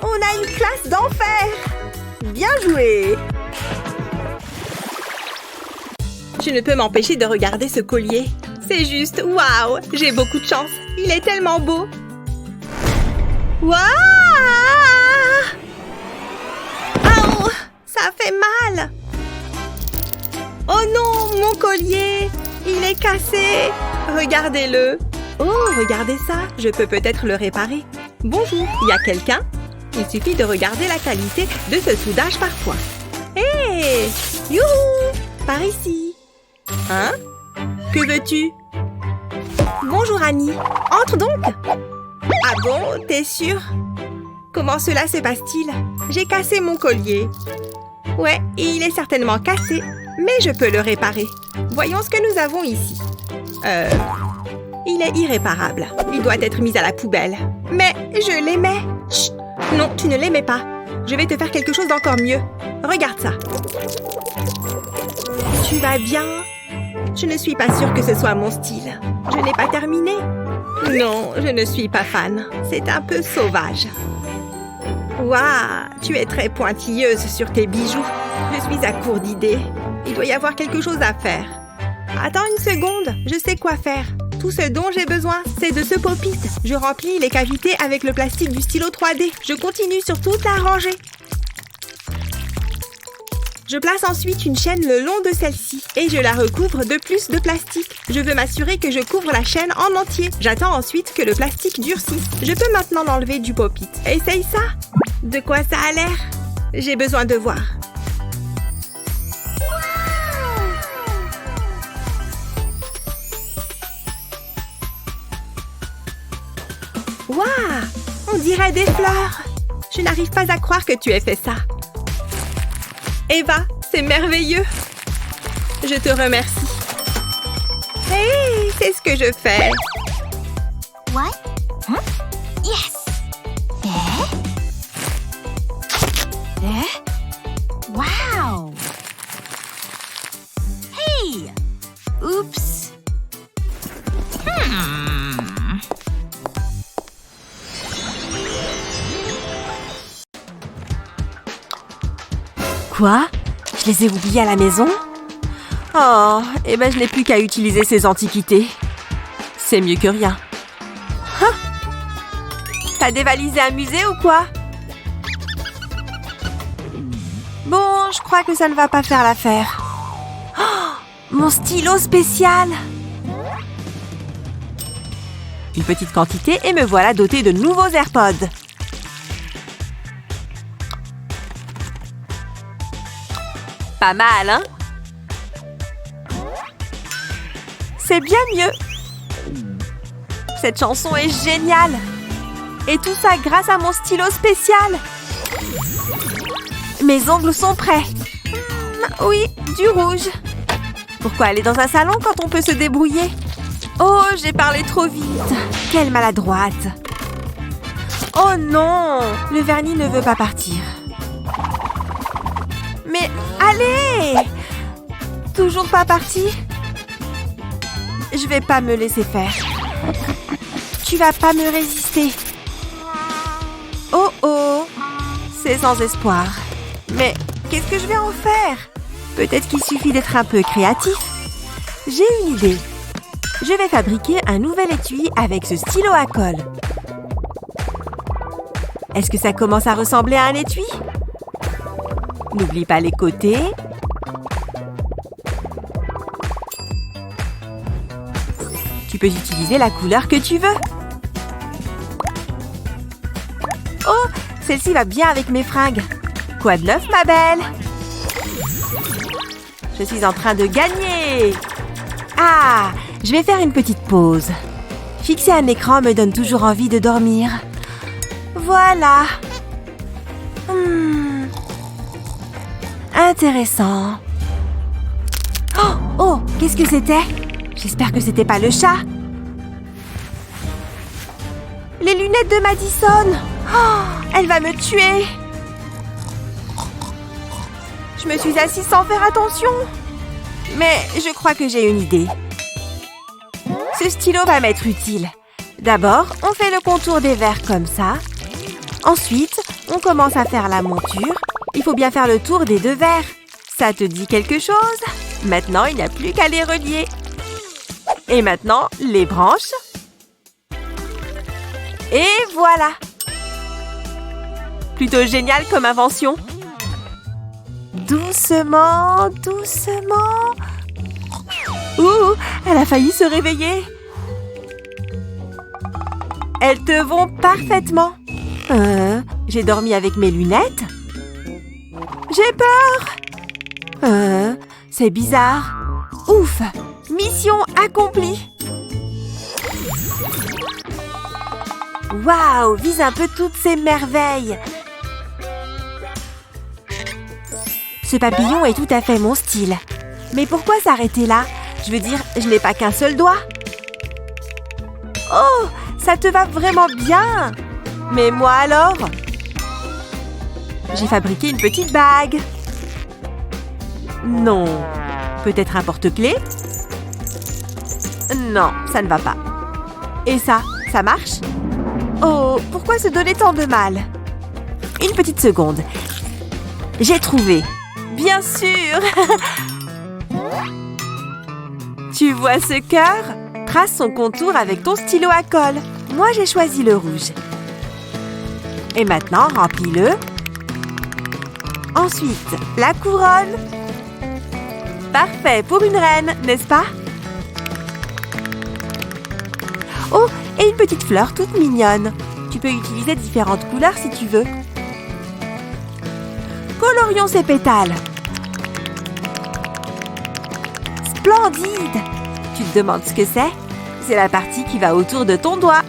Speaker 3: On a une classe d'enfer. Bien joué. Je ne peux m'empêcher de regarder ce collier. C'est juste, waouh, j'ai beaucoup de chance. Il est tellement beau. Waouh! Ouh, ça fait mal. Oh non, mon collier. Il est cassé. Regardez-le. Oh, regardez ça. Je peux peut-être le réparer. Bonjour, il y a quelqu'un? Il suffit de regarder la qualité de ce soudage par point. Hé! Youhou! Par ici. Hein? Que veux-tu? Bonjour Annie. Entre donc. Ah bon, t'es sûre? Comment cela se passe-t-il? J'ai cassé mon collier. Ouais, il est certainement cassé, mais je peux le réparer. Voyons ce que nous avons ici. Il est irréparable. Il doit être mis à la poubelle. Mais je l'aimais. Chut! Non, tu ne l'aimais pas. Je vais te faire quelque chose d'encore mieux. Regarde ça. Tu vas bien? Je ne suis pas sûre que ce soit mon style. Je n'ai pas terminé. Non, je ne suis pas fan. C'est un peu sauvage. Waouh, tu es très pointilleuse sur tes bijoux. Je suis à court d'idées. Il doit y avoir quelque chose à faire. Attends une seconde, je sais quoi faire. Tout ce dont j'ai besoin, c'est de ce pop-it. Je remplis les cavités avec le plastique du stylo 3D. Je continue sur toute la rangée. Je place ensuite une chaîne le long de celle-ci et je la recouvre de plus de plastique. Je veux m'assurer que je couvre la chaîne en entier. J'attends ensuite que le plastique durcisse. Je peux maintenant l'enlever du pop-it. Essaye ça. De quoi ça a l'air? J'ai besoin de voir. Waouh! On dirait des fleurs. Je n'arrive pas à croire que tu aies fait ça. Eva, c'est merveilleux. Je te remercie. Hey, c'est ce que je fais.
Speaker 1: What? Huh? Yes! Wow! Hey! Oups!
Speaker 3: Quoi? Je les ai oubliés à la maison? Oh, eh ben je n'ai plus qu'à utiliser ces antiquités. C'est mieux que rien. Hein? T'as dévalisé un musée ou quoi? Bon, je crois que ça ne va pas faire l'affaire. Oh, mon stylo spécial! Une petite quantité et me voilà dotée de nouveaux AirPods. Pas mal, hein? C'est bien mieux. Cette chanson est géniale. Et tout ça grâce à mon stylo spécial. Mes ongles sont prêts. Oui, du rouge. Pourquoi aller dans un salon quand on peut se débrouiller? Oh, j'ai parlé trop vite. Quelle maladroite. Oh non, le vernis ne veut pas partir. Mais allez! Toujours pas parti? Je vais pas me laisser faire. Tu vas pas me résister. Oh oh, c'est sans espoir. Mais qu'est-ce que je vais en faire? Peut-être qu'il suffit d'être un peu créatif. J'ai une idée. Je vais fabriquer un nouvel étui avec ce stylo à colle. Est-ce que ça commence à ressembler à un étui? N'oublie pas les côtés. Tu peux utiliser la couleur que tu veux. Oh, celle-ci va bien avec mes fringues. Quoi de neuf, ma belle? Je suis en train de gagner. Ah, je vais faire une petite pause. Fixer un écran me donne toujours envie de dormir. Voilà. Intéressant. Oh, qu'est-ce que c'était? J'espère que c'était pas le chat. Les lunettes de Madison. Oh, elle va me tuer. Je me suis assise sans faire attention. Mais je crois que j'ai une idée. Ce stylo va m'être utile. D'abord, on fait le contour des verres comme ça. Ensuite, on commence à faire la monture. Il faut bien faire le tour des deux verres. Ça te dit quelque chose? Maintenant, il n'y a plus qu'à les relier. Et maintenant, les branches. Et voilà! Plutôt génial comme invention. Doucement, doucement. Ouh, elle a failli se réveiller. Elles te vont parfaitement. J'ai dormi avec mes lunettes. J'ai peur. C'est bizarre. Ouf, mission accomplie. Waouh, vise un peu toutes ces merveilles. Ce papillon est tout à fait mon style. Mais pourquoi s'arrêter là? Je veux dire, je n'ai pas qu'un seul doigt. Oh, ça te va vraiment bien. Mais moi alors? J'ai fabriqué une petite bague. Non. Peut-être un porte-clés? Non, ça ne va pas. Et ça marche? Oh, pourquoi se donner tant de mal? Une petite seconde. J'ai trouvé. Bien sûr. Tu vois ce cœur? Trace son contour avec ton stylo à colle. Moi, j'ai choisi le rouge. Et maintenant, remplis-le. Ensuite, la couronne. Parfait pour une reine, n'est-ce pas? Oh, et une petite fleur toute mignonne. Tu peux utiliser différentes couleurs si tu veux. Colorions ces pétales. Splendide! Tu te demandes ce que c'est? C'est la partie qui va autour de ton doigt.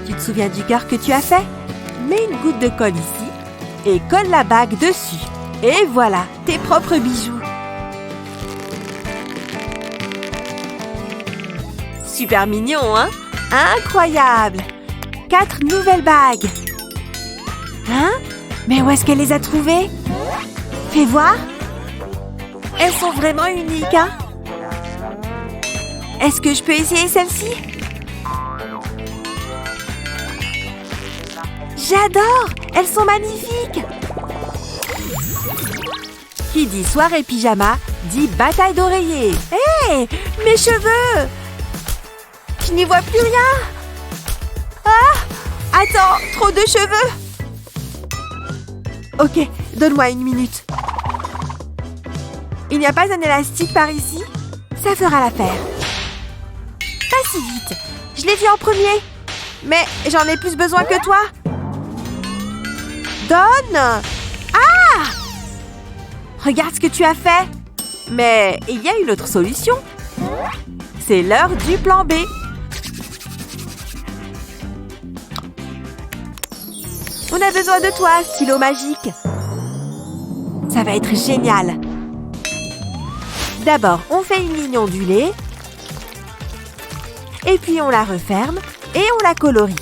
Speaker 3: Tu te souviens du cœur que tu as fait? Mets une goutte de colle ici et colle la bague dessus. Et voilà, tes propres bijoux. Super mignon, hein? Incroyable! 4 nouvelles bagues. Hein? Mais où est-ce qu'elle les a trouvées? Fais voir. Elles sont vraiment uniques, hein? Est-ce que je peux essayer celle-ci? J'adore! Elles sont magnifiques! Qui dit soirée pyjama, dit bataille d'oreillers. Hé! Mes cheveux! Je n'y vois plus rien! Ah! Attends, trop de cheveux! Ok, donne-moi une minute. Il n'y a pas un élastique par ici? Ça fera l'affaire. Pas si vite. Je l'ai vu en premier. Mais j'en ai plus besoin que toi. Donne! Ah! Regarde ce que tu as fait. Mais il y a une autre solution. C'est l'heure du plan B. On a besoin de toi, stylo magique. Ça va être génial. D'abord, on fait une ligne ondulée. Et puis on la referme et on la colorie.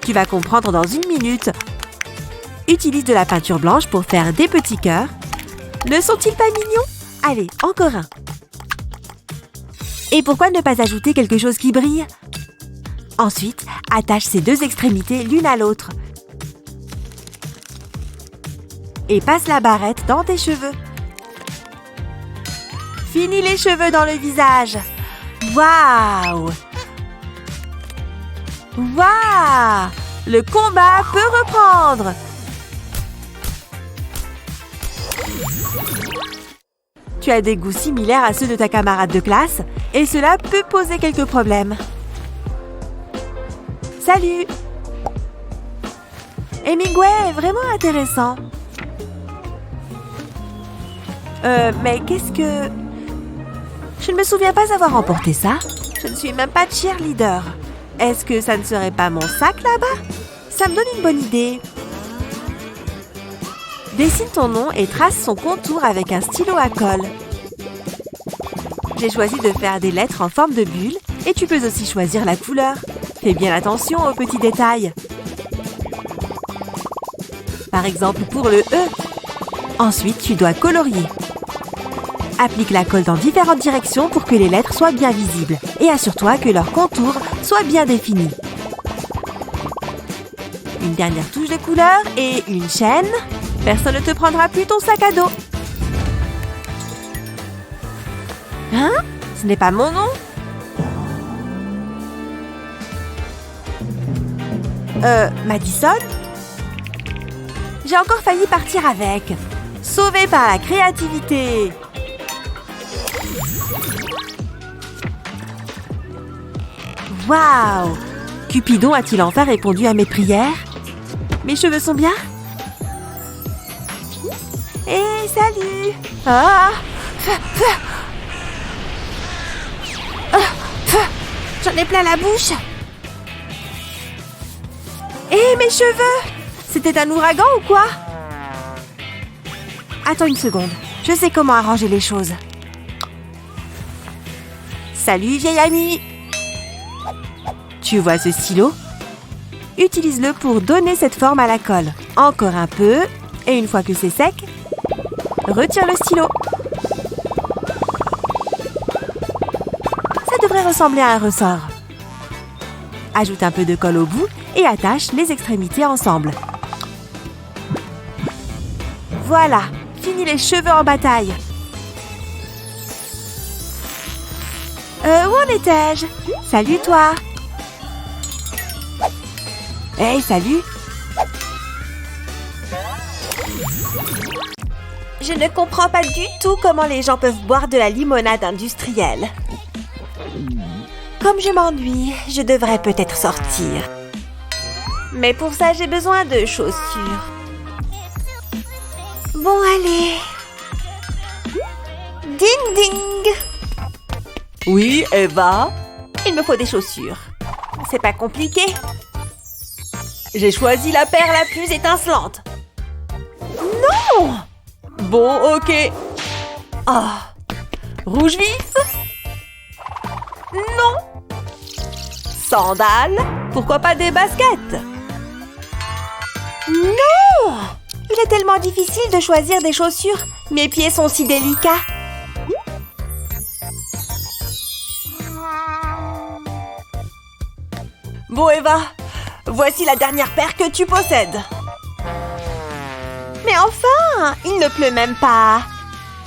Speaker 3: Tu vas comprendre dans une minute. Utilise de la peinture blanche pour faire des petits cœurs. Ne sont-ils pas mignons? Allez, encore un. Et pourquoi ne pas ajouter quelque chose qui brille? Ensuite, attache ces deux extrémités l'une à l'autre. Et passe la barrette dans tes cheveux. Finis les cheveux dans le visage. Waouh! Waouh! Le combat peut reprendre. Tu as des goûts similaires à ceux de ta camarade de classe et cela peut poser quelques problèmes. Salut! Hemingway est vraiment intéressant. Mais qu'est-ce que... Je ne me souviens pas avoir emporté ça. Je ne suis même pas cheerleader. Est-ce que ça ne serait pas mon sac là-bas? Ça me donne une bonne idée. Dessine ton nom et trace son contour avec un stylo à colle. J'ai choisi de faire des lettres en forme de bulle et tu peux aussi choisir la couleur. Fais bien attention aux petits détails. Par exemple pour le E. Ensuite, tu dois colorier. Applique la colle dans différentes directions pour que les lettres soient bien visibles et assure-toi que leur contour soit bien défini. Une dernière touche de couleur et une chaîne. Personne ne te prendra plus ton sac à dos. Hein? Ce n'est pas mon nom? Madison? J'ai encore failli partir avec. Sauvé par la créativité. Waouh! Cupidon a-t-il enfin répondu à mes prières? Mes cheveux sont bien? Hé, salut! Ah! J'en ai plein la bouche! Hé, mes cheveux! C'était un ouragan ou quoi? Attends une seconde, je sais comment arranger les choses. Salut, vieille amie! Tu vois ce stylo? Utilise-le pour donner cette forme à la colle. Encore un peu, et une fois que c'est sec, retire le stylo. Ça devrait ressembler à un ressort. Ajoute un peu de colle au bout et attache les extrémités ensemble. Voilà, fini les cheveux en bataille. Où en étais-je? Salut toi! Hey, salut! Je ne comprends pas du tout comment les gens peuvent boire de la limonade industrielle. Comme je m'ennuie, je devrais peut-être sortir. Mais pour ça, j'ai besoin de chaussures. Bon, allez. Ding ding! Oui, Eva? Il me faut des chaussures. C'est pas compliqué. J'ai choisi la paire la plus étincelante. Non! Bon, ok. Ah, rouge vif? Non. Sandales? Pourquoi pas des baskets? Non! Il est tellement difficile de choisir des chaussures. Mes pieds sont si délicats. Bon, Eva, voici la dernière paire que tu possèdes. Mais enfin, il ne pleut même pas.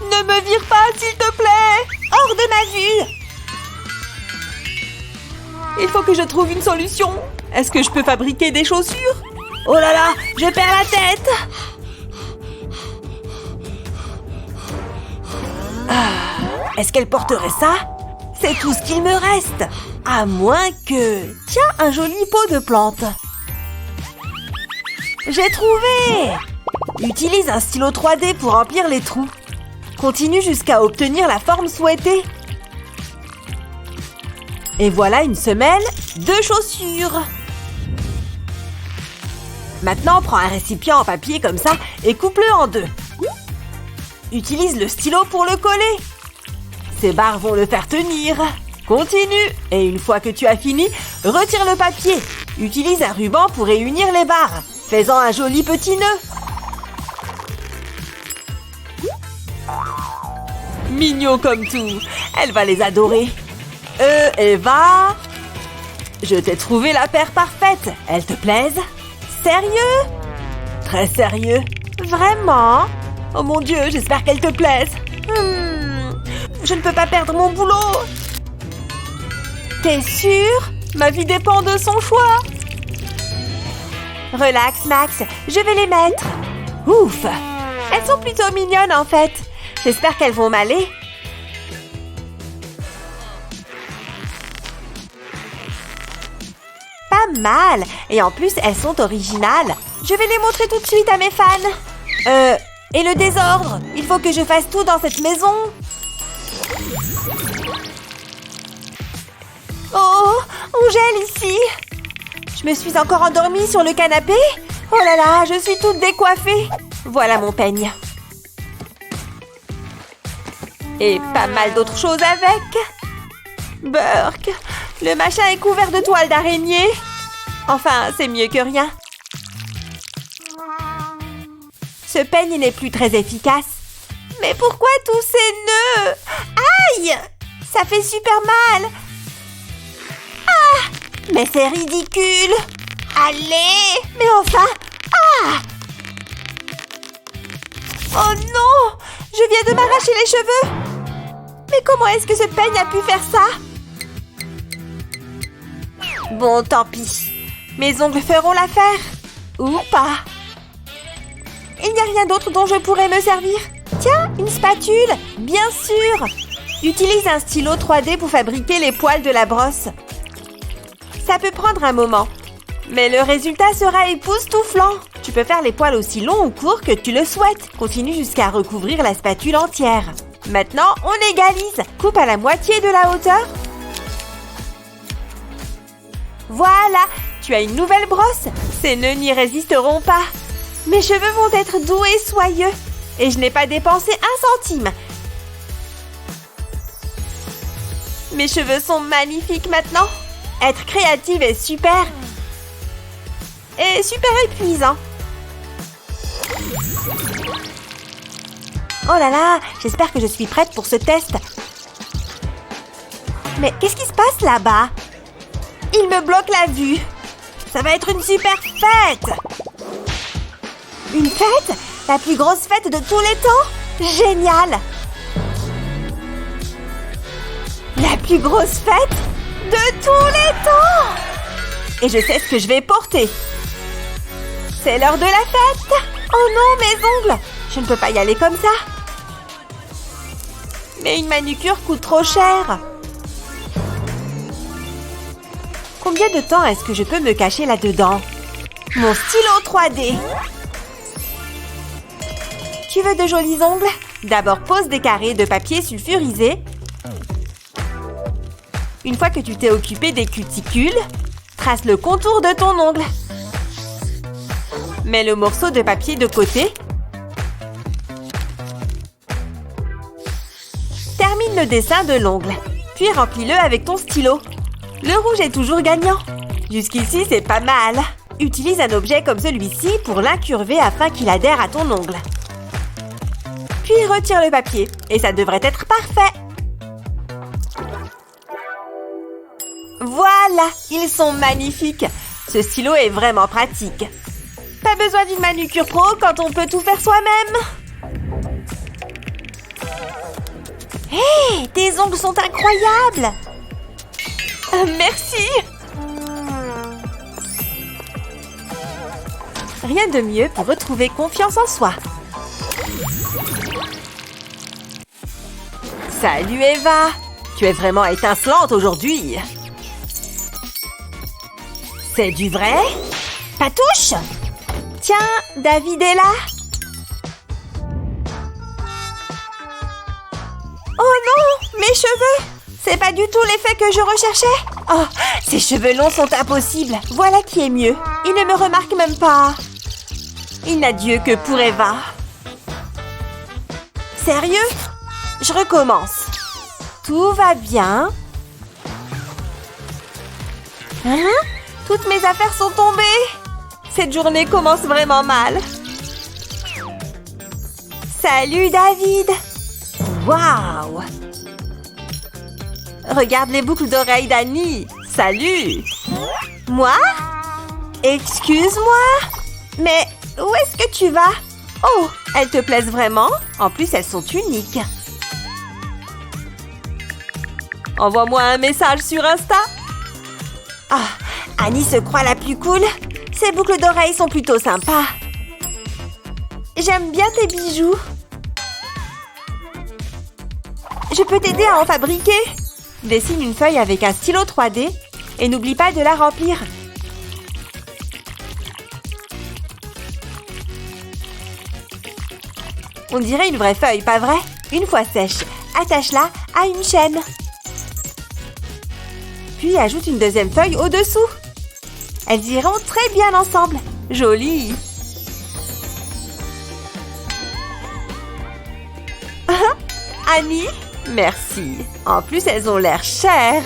Speaker 3: Ne me vire pas, s'il te plaît. Hors de ma vue. Il faut que je trouve une solution. Est-ce que je peux fabriquer des chaussures? Oh là là, je perds la tête. Est-ce qu'elle porterait ça? C'est tout ce qu'il me reste. À moins que... Tiens, un joli pot de plantes. J'ai trouvé! Utilise un stylo 3D pour remplir les trous. Continue jusqu'à obtenir la forme souhaitée. Et voilà une semelle de chaussures. Maintenant, prends un récipient en papier comme ça et coupe-le en deux. Utilise le stylo pour le coller. Ces barres vont le faire tenir. Continue. Et une fois que tu as fini, retire le papier. Utilise un ruban pour réunir les barres. Fais-en un joli petit nœud. Mignon comme tout. Elle va les adorer. Eva, je t'ai trouvé la paire parfaite. Elles te plaisent? Sérieux? Très sérieux? Vraiment? Oh mon Dieu, j'espère qu'elles te plaisent. Je ne peux pas perdre mon boulot. T'es sûre? Ma vie dépend de son choix. Relax, Max, je vais les mettre. Ouf! Elles sont plutôt mignonnes, en fait. J'espère qu'elles vont m'aller. Pas mal. Et en plus, elles sont originales. Je vais les montrer tout de suite à mes fans. Et le désordre? Il faut que je fasse tout dans cette maison. Oh, on gèle ici. Je me suis encore endormie sur le canapé. Oh là là, je suis toute décoiffée. Voilà mon peigne. Et pas mal d'autres choses avec. Burk, le machin est couvert de toiles d'araignée. Enfin, c'est mieux que rien. Ce peigne n'est plus très efficace. Mais pourquoi tous ces nœuds? Aïe! Ça fait super mal. Ah! Mais c'est ridicule. Allez! Mais enfin! Ah! Oh non! Je viens de m'arracher les cheveux. Mais comment est-ce que ce peigne a pu faire ça? Bon, tant pis. Mes ongles feront l'affaire. Ou pas. Il n'y a rien d'autre dont je pourrais me servir. Tiens, une spatule. Bien sûr. Utilise un stylo 3D pour fabriquer les poils de la brosse. Ça peut prendre un moment. Mais le résultat sera époustouflant. Tu peux faire les poils aussi longs ou courts que tu le souhaites. Continue jusqu'à recouvrir la spatule entière. Maintenant, on égalise. Coupe à la moitié de la hauteur. Voilà, tu as une nouvelle brosse. Ces nœuds n'y résisteront pas. Mes cheveux vont être doux et soyeux. Et je n'ai pas dépensé 1 centime. Mes cheveux sont magnifiques maintenant. Être créative est super. Et super épuisant. Oh là là, j'espère que je suis prête pour ce test. Mais qu'est-ce qui se passe là-bas? Il me bloque la vue. Ça va être une super fête. Une fête? La plus grosse fête de tous les temps? Génial! La plus grosse fête de tous les temps! Et je sais ce que je vais porter. C'est l'heure de la fête! Oh non, mes ongles! Je ne peux pas y aller comme ça. Mais une manucure coûte trop cher. Combien de temps est-ce que je peux me cacher là-dedans? Mon stylo 3D. Tu veux de jolis ongles? D'abord, pose des carrés de papier sulfurisé. Une fois que tu t'es occupé des cuticules, trace le contour de ton ongle. Mets le morceau de papier de côté. Termine le dessin de l'ongle, puis remplis-le avec ton stylo. Le rouge est toujours gagnant. Jusqu'ici, c'est pas mal. Utilise un objet comme celui-ci pour l'incurver afin qu'il adhère à ton ongle. Puis retire le papier et ça devrait être parfait. Voilà, ils sont magnifiques. Ce stylo est vraiment pratique. Pas besoin d'une manucure pro quand on peut tout faire soi-même. Hé, tes ongles sont incroyables. Merci. Rien de mieux pour retrouver confiance en soi. Salut Eva. Tu es vraiment étincelante aujourd'hui. C'est du vrai? Patouche? Tiens, David est là. Oh non, mes cheveux! C'est pas du tout l'effet que je recherchais. Oh, ces cheveux longs sont impossibles. Voilà qui est mieux. Il ne me remarque même pas. Il n'a Dieu que pour Eva. Sérieux? Je recommence. Tout va bien. Hein? Toutes mes affaires sont tombées. Cette journée commence vraiment mal. Salut, David. Waouh! Regarde les boucles d'oreilles d'Annie. Salut! Moi? Excuse-moi? Mais où est-ce que tu vas? Oh, elles te plaisent vraiment? En plus, elles sont uniques. Envoie-moi un message sur Insta. Ah, Annie se croit la plus cool. Ces boucles d'oreilles sont plutôt sympas. J'aime bien tes bijoux. Je peux t'aider à en fabriquer. Dessine une feuille avec un stylo 3D et n'oublie pas de la remplir. On dirait une vraie feuille, pas vrai? Une fois sèche, attache-la à une chaîne. Puis ajoute une deuxième feuille au-dessous. Elles iront très bien ensemble. Joli! Annie? Merci. En plus, elles ont l'air chères.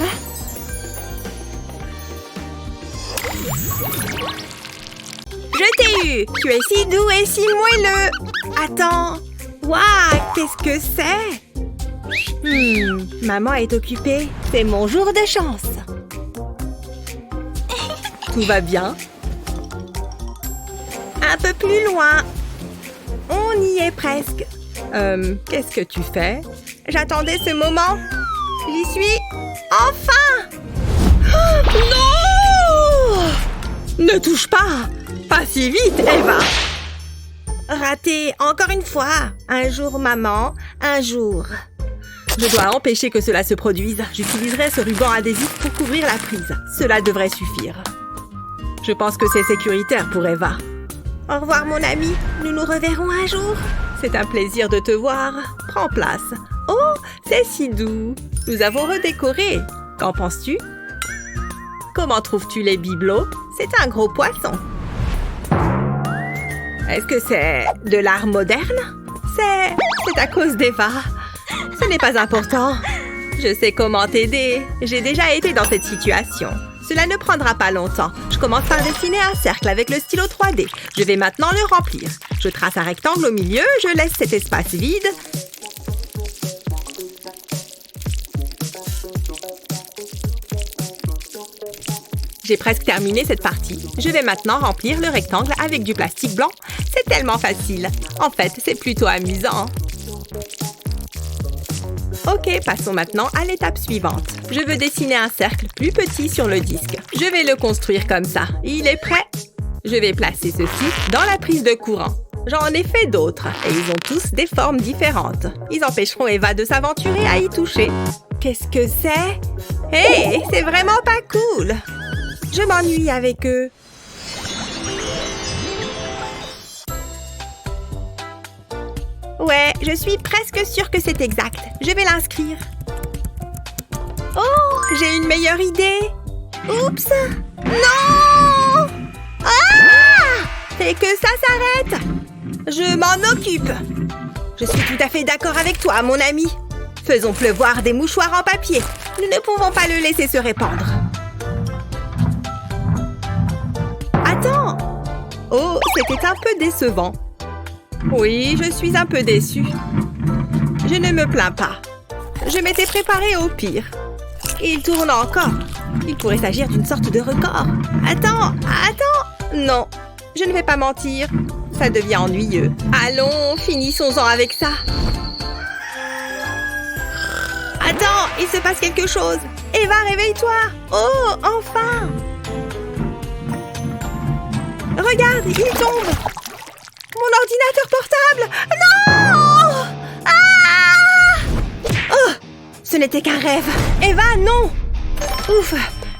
Speaker 3: Je t'ai eu! Tu es si doux et si moelleux! Attends! Waouh! Qu'est-ce que c'est? Maman est occupée. C'est mon jour de chance. Tout va bien? Un peu plus loin. On y est presque. Qu'est-ce que tu fais? J'attendais ce moment. J'y suis. Enfin! Oh, non! Ne touche pas! Pas si vite, Eva! Raté, encore une fois. Un jour, maman. Un jour. Je dois empêcher que cela se produise. J'utiliserai ce ruban adhésif pour couvrir la prise. Cela devrait suffire. Je pense que c'est sécuritaire pour Eva. Au revoir, mon ami. Nous nous reverrons un jour. C'est un plaisir de te voir. Prends place. Oh, c'est si doux. Nous avons redécoré. Qu'en penses-tu? Comment trouves-tu les bibelots? C'est un gros poisson. Est-ce que c'est de l'art moderne? C'est à cause d'Eva. Ce n'est pas important. Je sais comment t'aider. J'ai déjà été dans cette situation. Cela ne prendra pas longtemps. Je commence par dessiner un cercle avec le stylo 3D. Je vais maintenant le remplir. Je trace un rectangle au milieu, je laisse cet espace vide. J'ai presque terminé cette partie. Je vais maintenant remplir le rectangle avec du plastique blanc. C'est tellement facile. En fait, c'est plutôt amusant. Ok, passons maintenant à l'étape suivante. Je veux dessiner un cercle plus petit sur le disque. Je vais le construire comme ça. Il est prêt? Je vais placer ceci dans la prise de courant. J'en ai fait d'autres et ils ont tous des formes différentes. Ils empêcheront Eva de s'aventurer à y toucher. Qu'est-ce que c'est? Hé, c'est vraiment pas cool! Je m'ennuie avec eux. Ouais, je suis presque sûre que c'est exact. Je vais l'inscrire. Oh, j'ai une meilleure idée. Oups! Non! Ah! Et que ça s'arrête! Je m'en occupe. Je suis tout à fait d'accord avec toi, mon ami. Faisons pleuvoir des mouchoirs en papier. Nous ne pouvons pas le laisser se répandre. Attends! Oh, c'était un peu décevant. Oui, je suis un peu déçue. Je ne me plains pas. Je m'étais préparée au pire. Il tourne encore. Il pourrait s'agir d'une sorte de record. Attends! Non, je ne vais pas mentir. Ça devient ennuyeux. Allons, finissons-en avec ça. Attends, il se passe quelque chose. Eva, réveille-toi. Oh, enfin! Regarde, il tombe. Mon ordinateur portable. Non! Ah! Oh, ce n'était qu'un rêve. Eva, non! Ouf,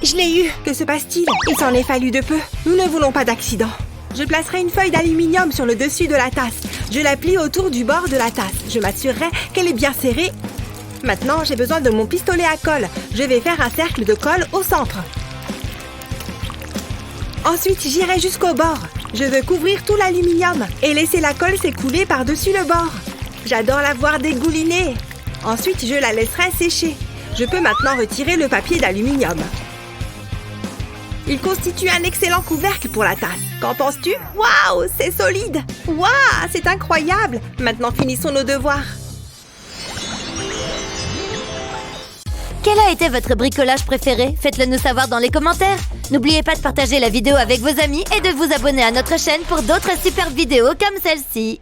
Speaker 3: je l'ai eu. Que se passe-t-il? Il s'en est fallu de peu. Nous ne voulons pas d'accident. Je placerai une feuille d'aluminium sur le dessus de la tasse. Je la plie autour du bord de la tasse. Je m'assurerai qu'elle est bien serrée. Maintenant, j'ai besoin de mon pistolet à colle. Je vais faire un cercle de colle au centre. Ensuite, j'irai jusqu'au bord. Je veux couvrir tout l'aluminium et laisser la colle s'écouler par-dessus le bord. J'adore la voir dégoulinée. Ensuite, je la laisserai sécher. Je peux maintenant retirer le papier d'aluminium. Il constitue un excellent couvercle pour la tasse. Qu'en penses-tu? Waouh, c'est solide! Waouh, c'est incroyable! Maintenant, finissons nos devoirs.
Speaker 1: Quel a été votre bricolage préféré? Faites-le nous savoir dans les commentaires. N'oubliez pas de partager la vidéo avec vos amis et de vous abonner à notre chaîne pour d'autres super vidéos comme celle-ci.